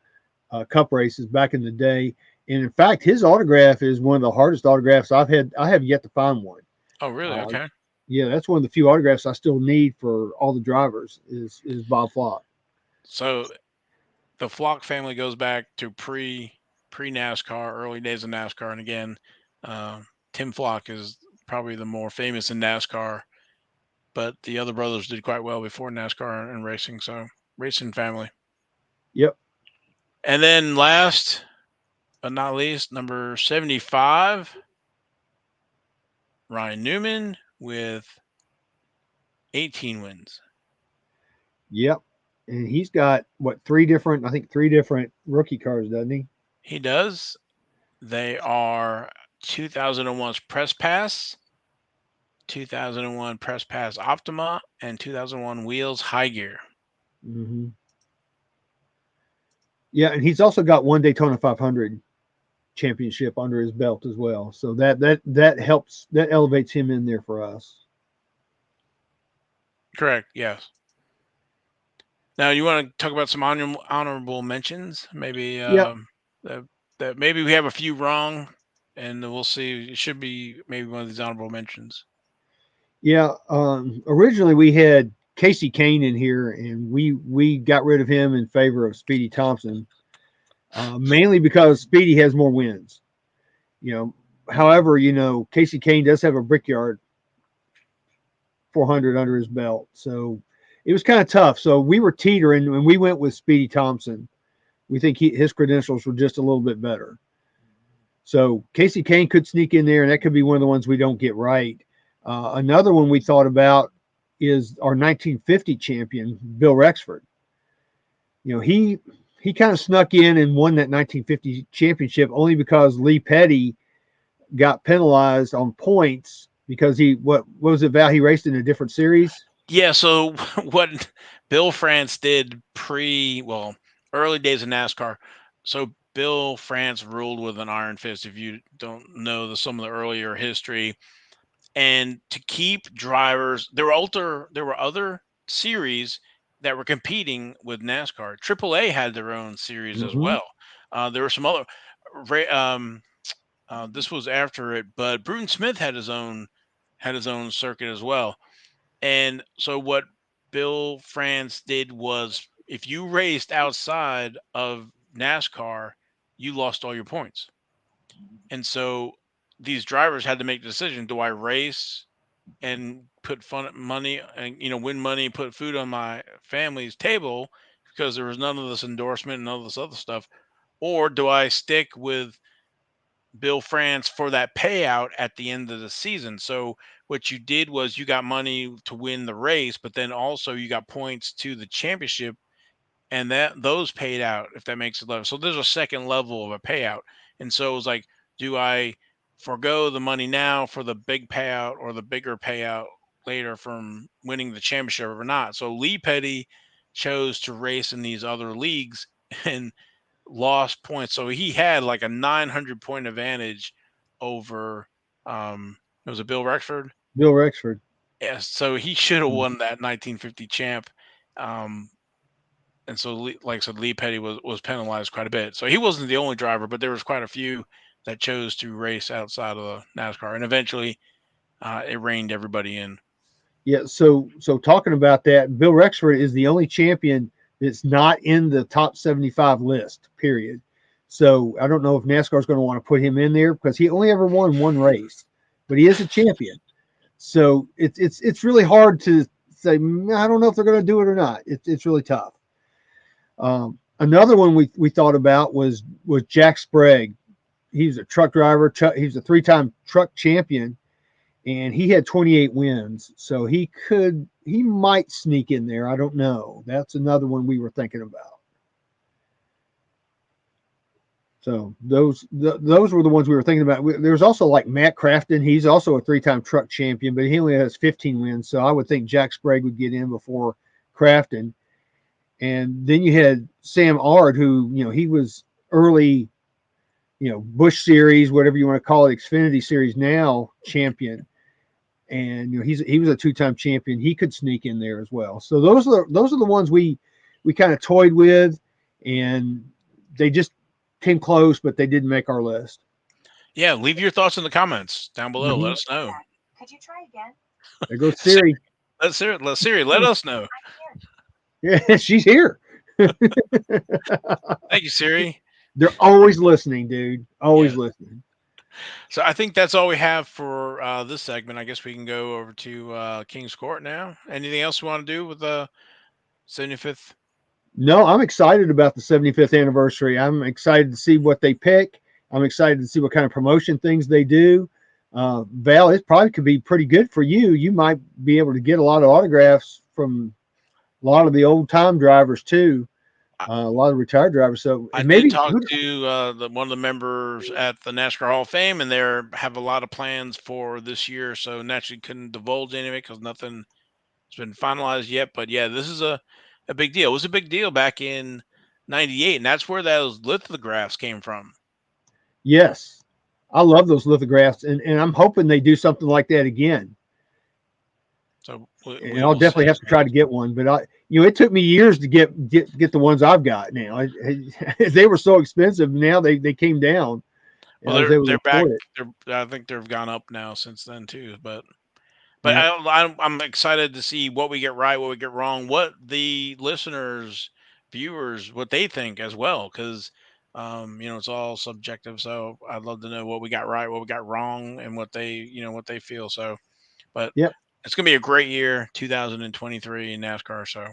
Speaker 2: cup races back in the day. And in fact, his autograph is one of the hardest autographs I've had. I have yet to find one.
Speaker 1: Oh, really?
Speaker 2: Uh,
Speaker 1: Okay.
Speaker 2: yeah, that's one of the few autographs I still need for all the drivers is Bob Flock.
Speaker 1: So the Flock family goes back to pre NASCAR, early days of NASCAR, and again, uh, Tim Flock is probably the more famous in NASCAR, but the other brothers did quite well before NASCAR and racing. So racing family,
Speaker 2: Yep.
Speaker 1: and then last but not least, number 75, Ryan Newman with 18 wins.
Speaker 2: Yep. And he's got what three different rookie cars, doesn't he?
Speaker 1: He does. They are 2001's Press Pass, 2001 Press Pass Optima, and 2001 Wheels High Gear.
Speaker 2: Mm-hmm. Yeah, and he's also got one Daytona 500 championship under his belt as well. So that helps, that elevates him in there for us.
Speaker 1: Correct. Yes. Now you want to talk about some honorable mentions? Maybe
Speaker 2: Yep.
Speaker 1: that, that maybe we have a few wrong, and we'll see. It should be maybe one of these honorable mentions.
Speaker 2: Yeah. Originally we had Casey Kane in here, and we got rid of him in favor of Speedy Thompson, mainly because Speedy has more wins. You know, however, Casey Kane does have a Brickyard 400 under his belt, so it was kind of tough. So we were teetering, and we went with Speedy Thompson. We think his credentials were just a little bit better. So Casey Kane could sneak in there, and that could be one of the ones we don't get right. Another one we thought about is our 1950 champion, Bill Rexford. He kind of snuck in and won that 1950 championship only because Lee Petty got penalized on points because what was it, Val? He raced in a different series.
Speaker 1: Yeah. So what Bill France did early days of NASCAR. So Bill France ruled with an iron fist. If you don't know some of the earlier history, and to keep drivers, there were other series that were competing with NASCAR. AAA had their own series as
Speaker 2: Mm-hmm.
Speaker 1: well. There were some other. This was after it, but Bruton Smith had his own circuit as well. And so what Bill France did was, if you raced outside of NASCAR, you lost all your points. And so these drivers had to make the decision: do I race and put fun money and win money, put food on my family's table because there was none of this endorsement and none of this other stuff, or do I stick with Bill France for that payout at the end of the season? So what you did was you got money to win the race, but then also you got points to the championship, and that those paid out, if that makes it level. So there's a second level of a payout. And so it was like, do I forego the money now for the big payout or the bigger payout later from winning the championship or not? So Lee Petty chose to race in these other leagues and lost points. So he had like a 900 point advantage over it was a Bill Rexford.
Speaker 2: Bill Rexford.
Speaker 1: Yes, so he should have won that 1950 champ. Um, and so, like I said, Lee Petty was penalized quite a bit. So he wasn't the only driver, but there was quite a few that chose to race outside of the NASCAR, and eventually it reined everybody in.
Speaker 2: Yeah. So talking about that, Bill Rexford is the only champion that's not in the top 75 list. Period. So I don't know if NASCAR is going to want to put him in there because he only ever won one race, but he is a champion. So it's really hard to say. I don't know if they're going to do it or not. It's really tough. Another one we thought about was Jack Sprague. He's a truck driver. He's a 3-time truck champion, and he had 28 wins. So he might sneak in there. I don't know. That's another one we were thinking about. So those were the ones we were thinking about. There's also like Matt Crafton. He's also a 3-time truck champion, but he only has 15 wins. So I would think Jack Sprague would get in before Crafton. And then you had Sam Ard, who, he was early, Busch Series, whatever you want to call it, Xfinity Series now champion. And he was a 2-time champion. He could sneak in there as well. So those are the ones we kind of toyed with, and they just came close, but they didn't make our list.
Speaker 1: Yeah, leave your thoughts in the comments down below.
Speaker 2: Mm-hmm.
Speaker 1: Let us know.
Speaker 3: Could you try again?
Speaker 2: There goes Siri.
Speaker 1: Siri, let us know.
Speaker 2: Yeah, she's here.
Speaker 1: Thank you, Siri.
Speaker 2: They're always listening, dude. Always listening.
Speaker 1: So I think that's all we have for this segment. I guess we can go over to King's Court now. Anything else you want to do with the 75th?
Speaker 2: No, I'm excited about the 75th anniversary. I'm excited to see what they pick. I'm excited to see what kind of promotion things they do. Val, it probably could be pretty good for you. You might be able to get a lot of autographs from a lot of the old time drivers too. A lot of retired drivers. So
Speaker 1: I
Speaker 2: maybe
Speaker 1: did talk to one of the members at the NASCAR Hall of Fame, and they have a lot of plans for this year. So naturally couldn't divulge any of it because nothing has been finalized yet. But yeah, this is a big deal. It was a big deal back in '98, and that's where those lithographs came from.
Speaker 2: Yes, I love those lithographs, and I'm hoping they do something like that again.
Speaker 1: So
Speaker 2: and I'll definitely have to try to get one, but it took me years to get the ones I've got now. They were so expensive. Now they came down.
Speaker 1: Well, they're back. I think they've gone up now since then too. But yeah. I'm excited to see what we get right, what we get wrong, what the listeners, viewers, what they think as well, because it's all subjective. So I'd love to know what we got right, what we got wrong, and what they feel. So, but
Speaker 2: yep.
Speaker 1: It's going to be a great year, 2023 in NASCAR. So,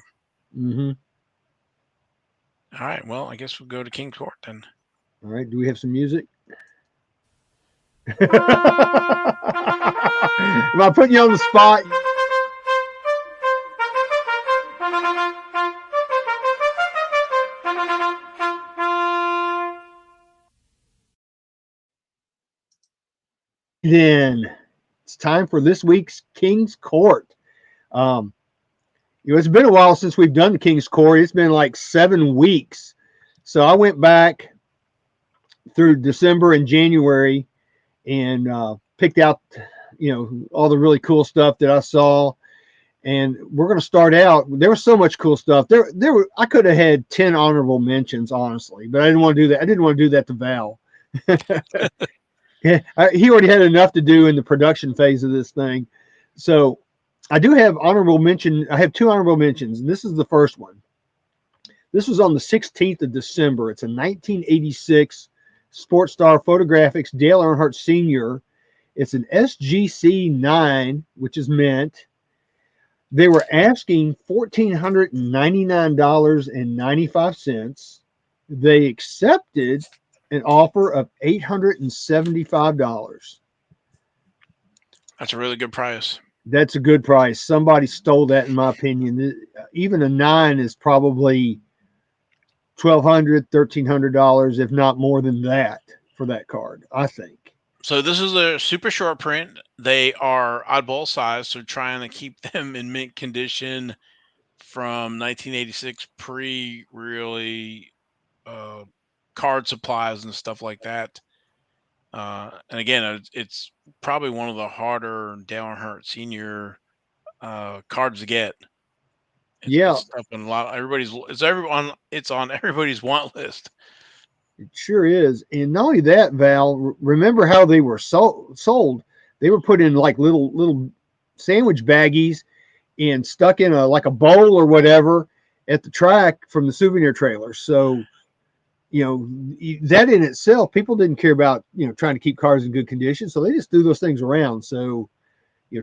Speaker 1: All right. Well, I guess we'll go to King's Court then.
Speaker 2: All right. Do we have some music? Am I putting you on the spot? Then it's time for this week's King's Court. It's been a while since we've done the King's Court. It's been like 7 weeks. So I went back through December and January and picked out, all the really cool stuff that I saw. And we're going to start out. There was so much cool stuff. I could have had 10 honorable mentions, honestly, but I didn't want to do that. I didn't want to do that to Val. He already had enough to do in the production phase of this thing. So I do have honorable mention. I have 2 honorable mentions, and this is the first one. This was on the 16th of December. It's a 1986 Sports Star Photographics Dale Earnhardt Sr. It's an SGC 9, which is mint. They were asking $1,499.95. They accepted an offer of $875.
Speaker 1: That's a really good price.
Speaker 2: That's a good price. Somebody stole that, in my opinion. Even a 9 is probably $1,200, $1,300, if not more than that, for that card, I think.
Speaker 1: So this is a super short print. They are oddball size, so trying to keep them in mint condition from 1986 pre-really card supplies and stuff like that. And again, it's probably one of the harder Dale Earnhardt Sr. Cards to get. It's up in a lot. It's on everybody's want list.
Speaker 2: It sure is. And not only that, Val, remember how they were sold? They were put in like little sandwich baggies, and stuck in a bowl or whatever at the track from the souvenir trailer. So, that in itself, people didn't care about, trying to keep cars in good condition. So they just threw those things around. So,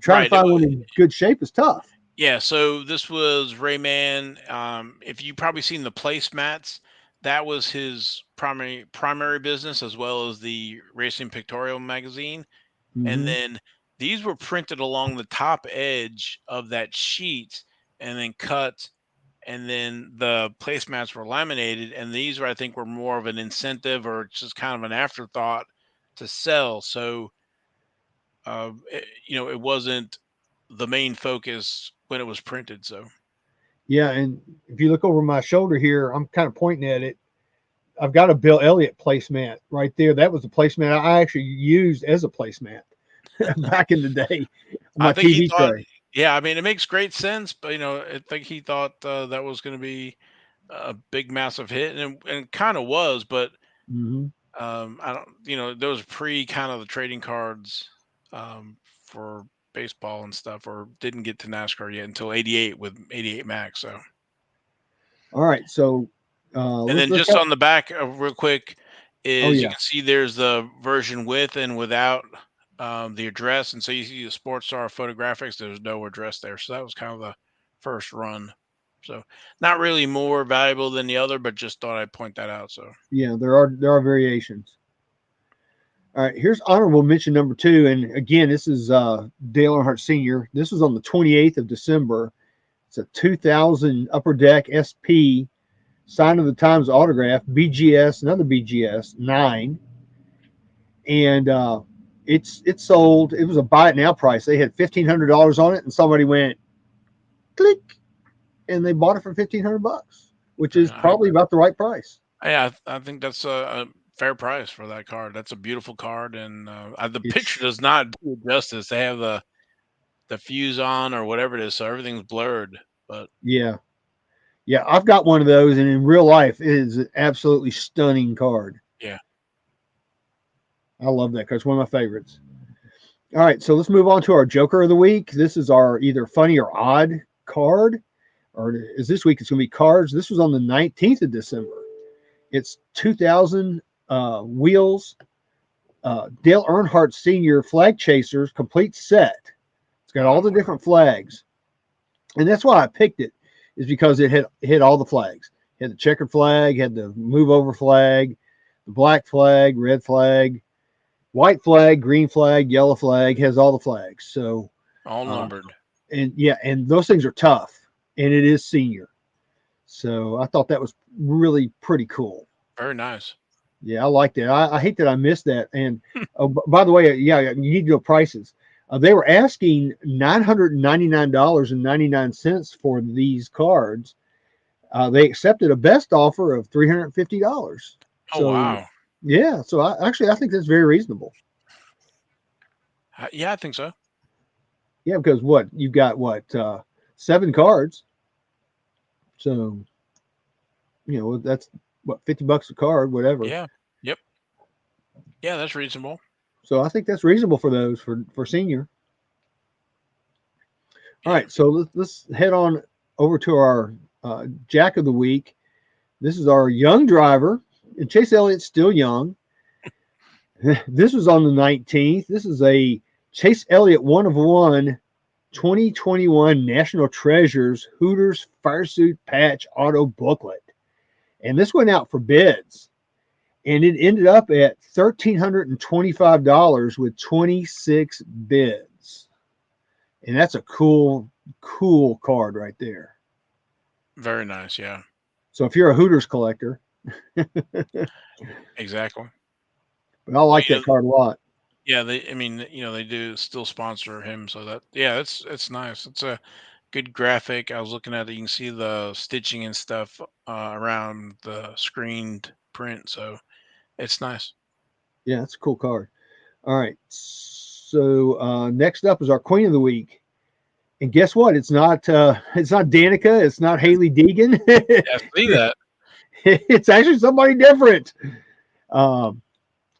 Speaker 2: trying to
Speaker 1: Right.
Speaker 2: find one in good shape is tough.
Speaker 1: Yeah, so this was Rayman. If you probably seen the placemats, that was his primary business, as well as the Racing Pictorial magazine. And
Speaker 2: Mm-hmm.
Speaker 1: then these were printed along the top edge of that sheet and then cut, and then the placemats were laminated. And these were, I think, were more of an incentive or just kind of an afterthought to sell. So it wasn't the main focus when it was printed. So
Speaker 2: Yeah, and if you look over my shoulder here, I'm kind of pointing at it. I've got a Bill Elliott placemat right there. That was the placemat I actually used as a placemat back in the day.
Speaker 1: I
Speaker 2: My
Speaker 1: think he
Speaker 2: TV
Speaker 1: thought,
Speaker 2: tray.
Speaker 1: yeah, I mean, it makes great sense, but I think he thought that was going to be a big, massive hit, and kind of was, but
Speaker 2: Mm-hmm.
Speaker 1: I don't, those pre kind of the trading cards for baseball and stuff, or didn't get to NASCAR yet until '88 with '88 Max. So.
Speaker 2: All right, so
Speaker 1: And then
Speaker 2: let's
Speaker 1: just
Speaker 2: have.
Speaker 1: on the back, real quick,
Speaker 2: Oh
Speaker 1: is you
Speaker 2: yeah,
Speaker 1: can see there's the version with and without the address, and so you see the Sports Star photographics. There's no address there, so that was kind of the first run. So not really more valuable than the other, but just thought I'd point that out. So
Speaker 2: yeah. There are variations. All right, here's honorable mention number 2, and again, this is Dale Earnhardt Sr. This was on the 28th of December. It's a 2000 Upper Deck SP, sign of the Times autograph, BGS, another BGS 9, and it's sold. It was a buy it now price. They had $1,500 on it, and somebody went click, and they bought it for $1,500, which
Speaker 1: very
Speaker 2: is
Speaker 1: nice.
Speaker 2: probably about the right price.
Speaker 1: Yeah, I think that's a fair price for that card. That's a beautiful card, and the picture
Speaker 2: It's
Speaker 1: does not do it justice. They have the fuse on or whatever it is, so everything's blurred. But
Speaker 2: yeah, yeah. I've got one of those, and in real life, it is an absolutely stunning card.
Speaker 1: yeah,
Speaker 2: I love that card. It's one of my favorites. All right, so let's move on to our Joker of the Week. This is our either funny or odd card, or is this week it's going to be cards. This was on the 19th of December. It's 2000 wheels, Dale Earnhardt Sr. Flag Chasers complete set. It's got all
Speaker 1: wow,
Speaker 2: the different flags, and that's why I picked it, is because it had all the flags. It had the checkered flag, had the move over flag, the black flag, red flag, white flag, green flag, yellow flag, has all the flags. So,
Speaker 1: all
Speaker 2: uh,
Speaker 1: numbered.
Speaker 2: and yeah, and those things are tough, and it is senior. So I thought that was really pretty cool.
Speaker 1: Very nice.
Speaker 2: Yeah, I liked it. I hate that I missed that. And oh, by the way, yeah, you need to know prices. They were asking $999.99 for these cards. They accepted a best offer of $350.
Speaker 1: Oh
Speaker 2: So
Speaker 1: wow.
Speaker 2: yeah, so I think that's very reasonable.
Speaker 1: Yeah, I think so.
Speaker 2: Yeah, because what you've got, 7 cards, so that's what, $50 a card, whatever.
Speaker 1: Yeah. Yep. Yeah, that's reasonable.
Speaker 2: So I think that's reasonable for those for senior. All
Speaker 1: Yeah.
Speaker 2: right, so let's head on over to our Jack of the Week. This is our young driver, and Chase Elliott's still young. This was on the 19th. This is a Chase Elliott 1 of 1 2021 National Treasures Hooters Firesuit Patch Auto Booklet. And this went out for bids. And it ended up at $1,325 with 26 bids. And that's a cool card right there.
Speaker 1: Very nice. Yeah.
Speaker 2: So if you're a Hooters collector,
Speaker 1: Exactly.
Speaker 2: but I
Speaker 1: Well,
Speaker 2: like that card a lot.
Speaker 1: yeah, I mean, they do still sponsor him, so that, yeah, it's nice. It's a good graphic. I was looking at it. You can see the stitching and stuff around the screened print, so it's nice.
Speaker 2: Yeah, that's a cool card. All right. So next up is our Queen of the Week. And guess what? It's not Danica. It's not Haley Deegan.
Speaker 1: Yeah, see that.
Speaker 2: It's actually somebody different. Um,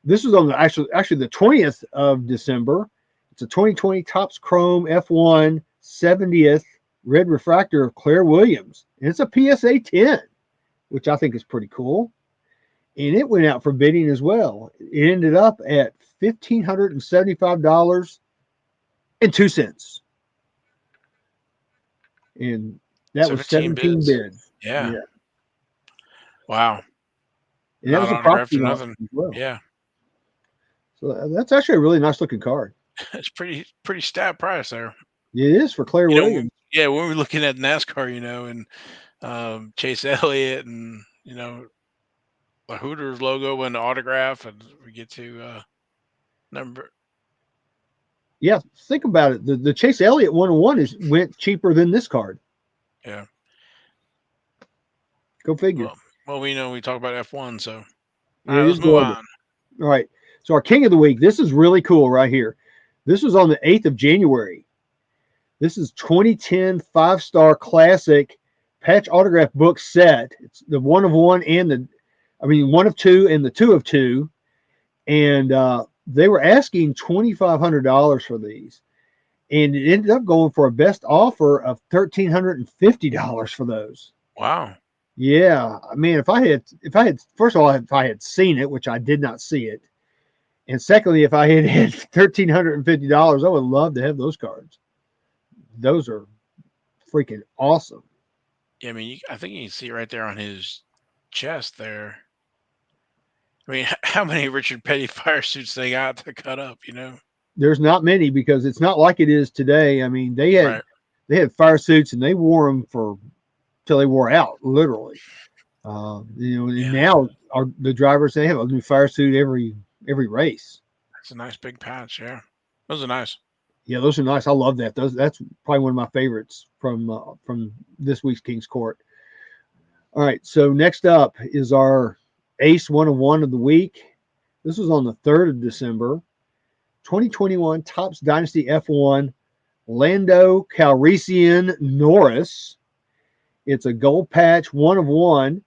Speaker 2: this was on actually the 20th of December. It's a 2020 Topps Chrome F1 70th red refractor of Claire Williams. And it's a PSA 10, which I think is pretty cool. And it went out for bidding as well. It ended up at $1,575.02. And that was
Speaker 1: 17
Speaker 2: 17
Speaker 1: bids.
Speaker 2: bids.
Speaker 1: Yeah.
Speaker 2: Yeah.
Speaker 1: Wow.
Speaker 2: And that
Speaker 1: Not
Speaker 2: was a
Speaker 1: autographed or
Speaker 2: property
Speaker 1: nothing.
Speaker 2: auction as well.
Speaker 1: Yeah.
Speaker 2: So that's actually a really nice looking card.
Speaker 1: It's pretty stat price there.
Speaker 2: It is for Claire Williams.
Speaker 1: Yeah, when we're looking at NASCAR, and Chase Elliott and the Hooters logo and the autograph, and we get to number.
Speaker 2: Yeah, think about it. The Chase Elliott 101 went cheaper than this card.
Speaker 1: Yeah.
Speaker 2: Go figure.
Speaker 1: Well, we talk about F1, so all
Speaker 2: It
Speaker 1: right,
Speaker 2: is
Speaker 1: let's move
Speaker 2: global.
Speaker 1: on.
Speaker 2: All right. So our King of the Week. This is really cool right here. This was on the 8th of January. This is 2010 5-star classic patch autograph book set. It's the 1 of 1 and 1 of 2 and the 2 of 2. And they were asking $2,500 for these. And it ended up going for a best offer of $1,350 for those.
Speaker 1: Wow.
Speaker 2: Yeah, I mean, if I had, first of all, if I had seen it, which I did not see it, and secondly, if I had had $1,350, I would love to have those cards. Those are freaking awesome.
Speaker 1: Yeah, I mean, I think you can see it right there on his chest there. I mean, how many Richard Petty fire suits they got to cut up?
Speaker 2: There's not many because it's not like it is today. I mean, they had fire suits and they wore them till they wore out, literally. And now the drivers, they have a new fire suit every race.
Speaker 1: That's a nice big patch. Yeah, those are nice.
Speaker 2: Yeah, those are nice. I love that. That's probably one of my favorites from this week's King's Court. All right, so next up is our Ace 1 of 1 of the week. This was on the 3rd of December, 2021 Topps Dynasty F1 Lando Calrissian Norris. It's a gold patch 1 of 1,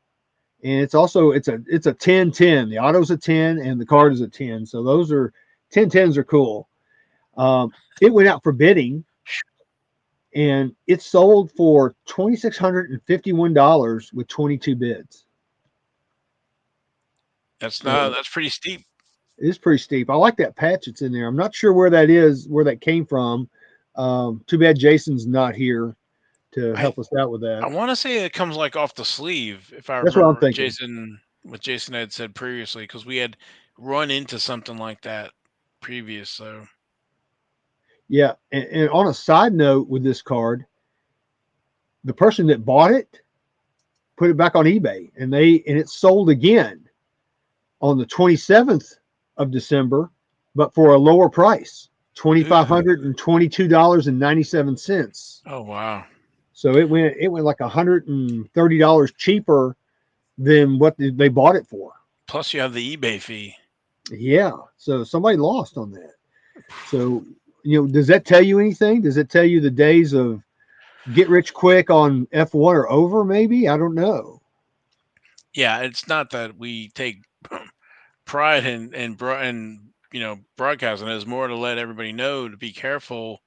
Speaker 2: and it's a 10-10. The auto's a 10 and the card is a 10. So those are 10-10s are cool. It went out for bidding, and it sold for $2,651 with 22 bids.
Speaker 1: That's pretty steep.
Speaker 2: It is pretty steep. I like that patch that's in there. I'm not sure where that came from. Too bad Jason's not here to help us out with that.
Speaker 1: I want to say it comes like off the sleeve, if I
Speaker 2: That's what I'm
Speaker 1: remember
Speaker 2: thinking.
Speaker 1: what Jason had said previously, because we had run into something like that previous. So
Speaker 2: yeah, and on a side note with this card, the person that bought it put it back on eBay, and it sold again on the 27th of December, but for a lower price, $2,522.97.
Speaker 1: Oh wow!
Speaker 2: So it went like $130 cheaper than what they bought it for.
Speaker 1: Plus, you have the eBay fee.
Speaker 2: Yeah, so somebody lost on that. So does that tell you anything? Does it tell you the days of get rich quick on F1 are over? Maybe, I don't know.
Speaker 1: Yeah, it's not that we take pride in broadcasting. It's more to let everybody know to be careful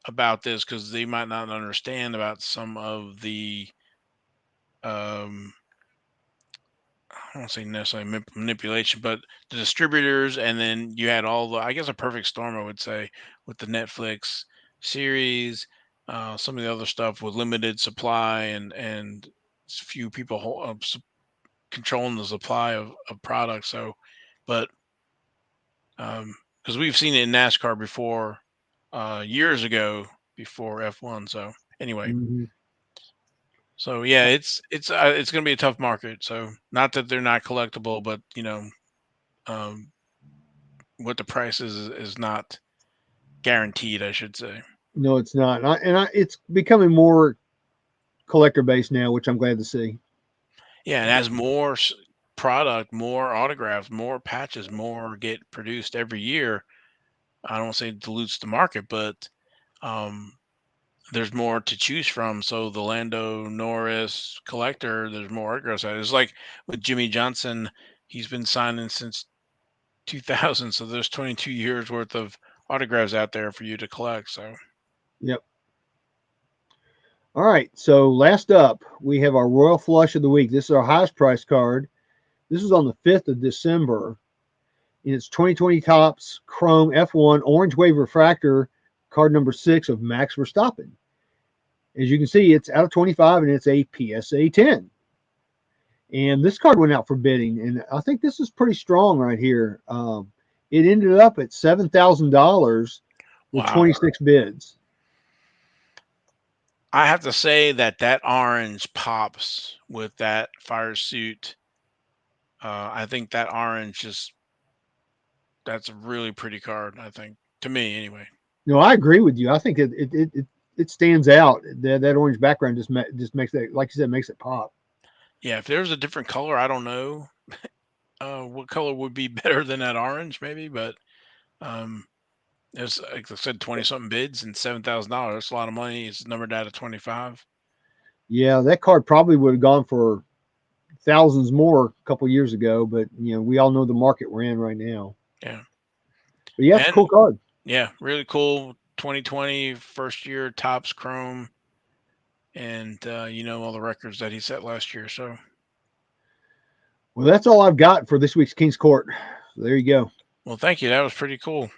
Speaker 1: about this, because they might not understand about some of the I don't say necessarily manipulation, but the distributors, and then you had I guess a perfect storm, I would say, with the Netflix series, some of the other stuff with limited supply and few people controlling the supply of products. So, but because we've seen it in NASCAR before, years ago before F1. So anyway. So yeah, it's going to be a tough market. So not that they're not collectible, but what the price is not guaranteed, I should say.
Speaker 2: No, it's not, it's becoming more collector based now, which I'm glad to see.
Speaker 1: Yeah, and as more product, more autographs, more patches, more get produced every year, I don't say it dilutes the market, but there's more to choose from. So the Lando Norris collector, there's more autographs. It's like with Jimmie Johnson, he's been signing since 2000, so there's 22 years worth of autographs out there for you to collect. So
Speaker 2: yep. All right. So last up, we have our Royal Flush of the week. This is our highest price card. This is on the 5th of December. And it's 2020 Tops Chrome F1 Orange Wave Refractor, card number 6 of Max Verstappen. As you can see, it's out of 25 and it's a PSA 10. And this card went out for bidding, and I think this is pretty strong right here. It ended up at $7,000 with
Speaker 1: Wow.
Speaker 2: 26 bids.
Speaker 1: I have to say that orange pops with that fire suit. I think that orange that's a really pretty card, I think, to me anyway.
Speaker 2: No, I agree with you. I think it stands out. That orange background just makes that, like you said, makes it pop.
Speaker 1: Yeah, if there's a different color, I don't know what color would be better than that orange, maybe, but um, there's like I said, 20 something bids and $7,000. That's a lot of money. It's numbered out of 25.
Speaker 2: Yeah, that card probably would have gone for thousands more a couple years ago, but we all know the market we're in right now.
Speaker 1: Yeah,
Speaker 2: But yeah, it's a
Speaker 1: and
Speaker 2: cool card.
Speaker 1: yeah, really cool. 2020 first year tops chrome, and all the records that he set last year. So
Speaker 2: Well, that's all I've got for this week's King's Court. So there you go.
Speaker 1: well, thank you. That was pretty cool.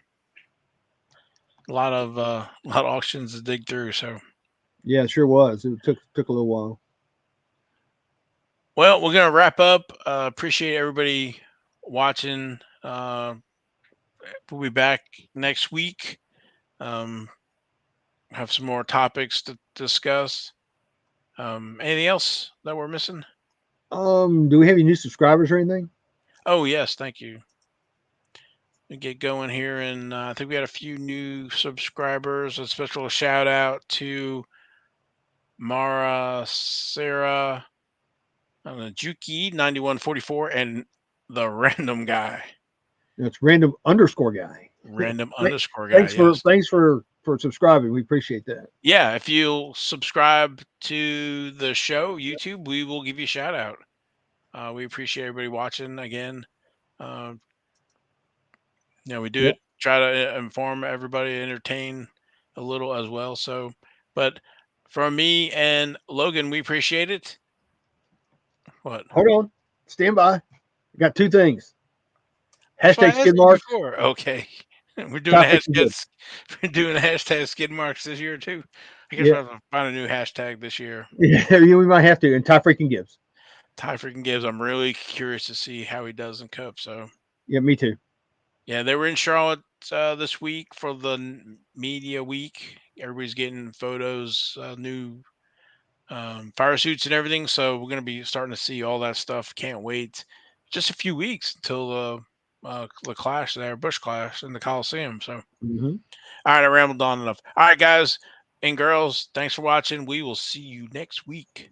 Speaker 1: A lot of auctions to dig through. So
Speaker 2: Yeah, it sure was. It took a little while.
Speaker 1: well, we're gonna wrap up. Appreciate everybody watching. We'll be back next week. Um, have some more topics to discuss. Anything else that we're missing?
Speaker 2: Do we have any new subscribers or anything?
Speaker 1: Oh yes, thank you. We get going here, and I think we had a few new subscribers. A special shout out to Mara, Sarah, Juki 9144, and the random guy,
Speaker 2: It's random underscore guy.
Speaker 1: random underscore guy. Yes.
Speaker 2: Thanks for subscribing. We appreciate that.
Speaker 1: Yeah, if you'll subscribe to the show, YouTube, we will give you a shout out. We appreciate everybody watching again. Uh, we do
Speaker 2: Yep.
Speaker 1: it, try to inform everybody, entertain a little as well. So, but from me and Logan, we appreciate it. What?
Speaker 2: Hold on. Stand by. I got two things.
Speaker 1: That's why I
Speaker 2: Hashtag skid
Speaker 1: asked you
Speaker 2: marks.
Speaker 1: before. Okay. We're doing
Speaker 2: Tie
Speaker 1: a
Speaker 2: freaking
Speaker 1: hashtag.
Speaker 2: gives.
Speaker 1: We're doing a hashtag skid marks this year too. I guess
Speaker 2: Yeah.
Speaker 1: we'll have to find a new hashtag this year.
Speaker 2: Yeah, we might have to. And tie freaking gives.
Speaker 1: Ty freaking Gibbs. I'm really curious to see how he does in Cup. So
Speaker 2: Yeah, me too.
Speaker 1: yeah, they were in Charlotte this week for the media week. Everybody's getting photos, new fire suits and everything. So we're gonna be starting to see all that stuff. Can't wait. Just a few weeks until the clash there, Bush clash in the Coliseum. So
Speaker 2: Mm-hmm.
Speaker 1: all right, I rambled on enough. All right, guys and girls, thanks for watching. We will see you next week.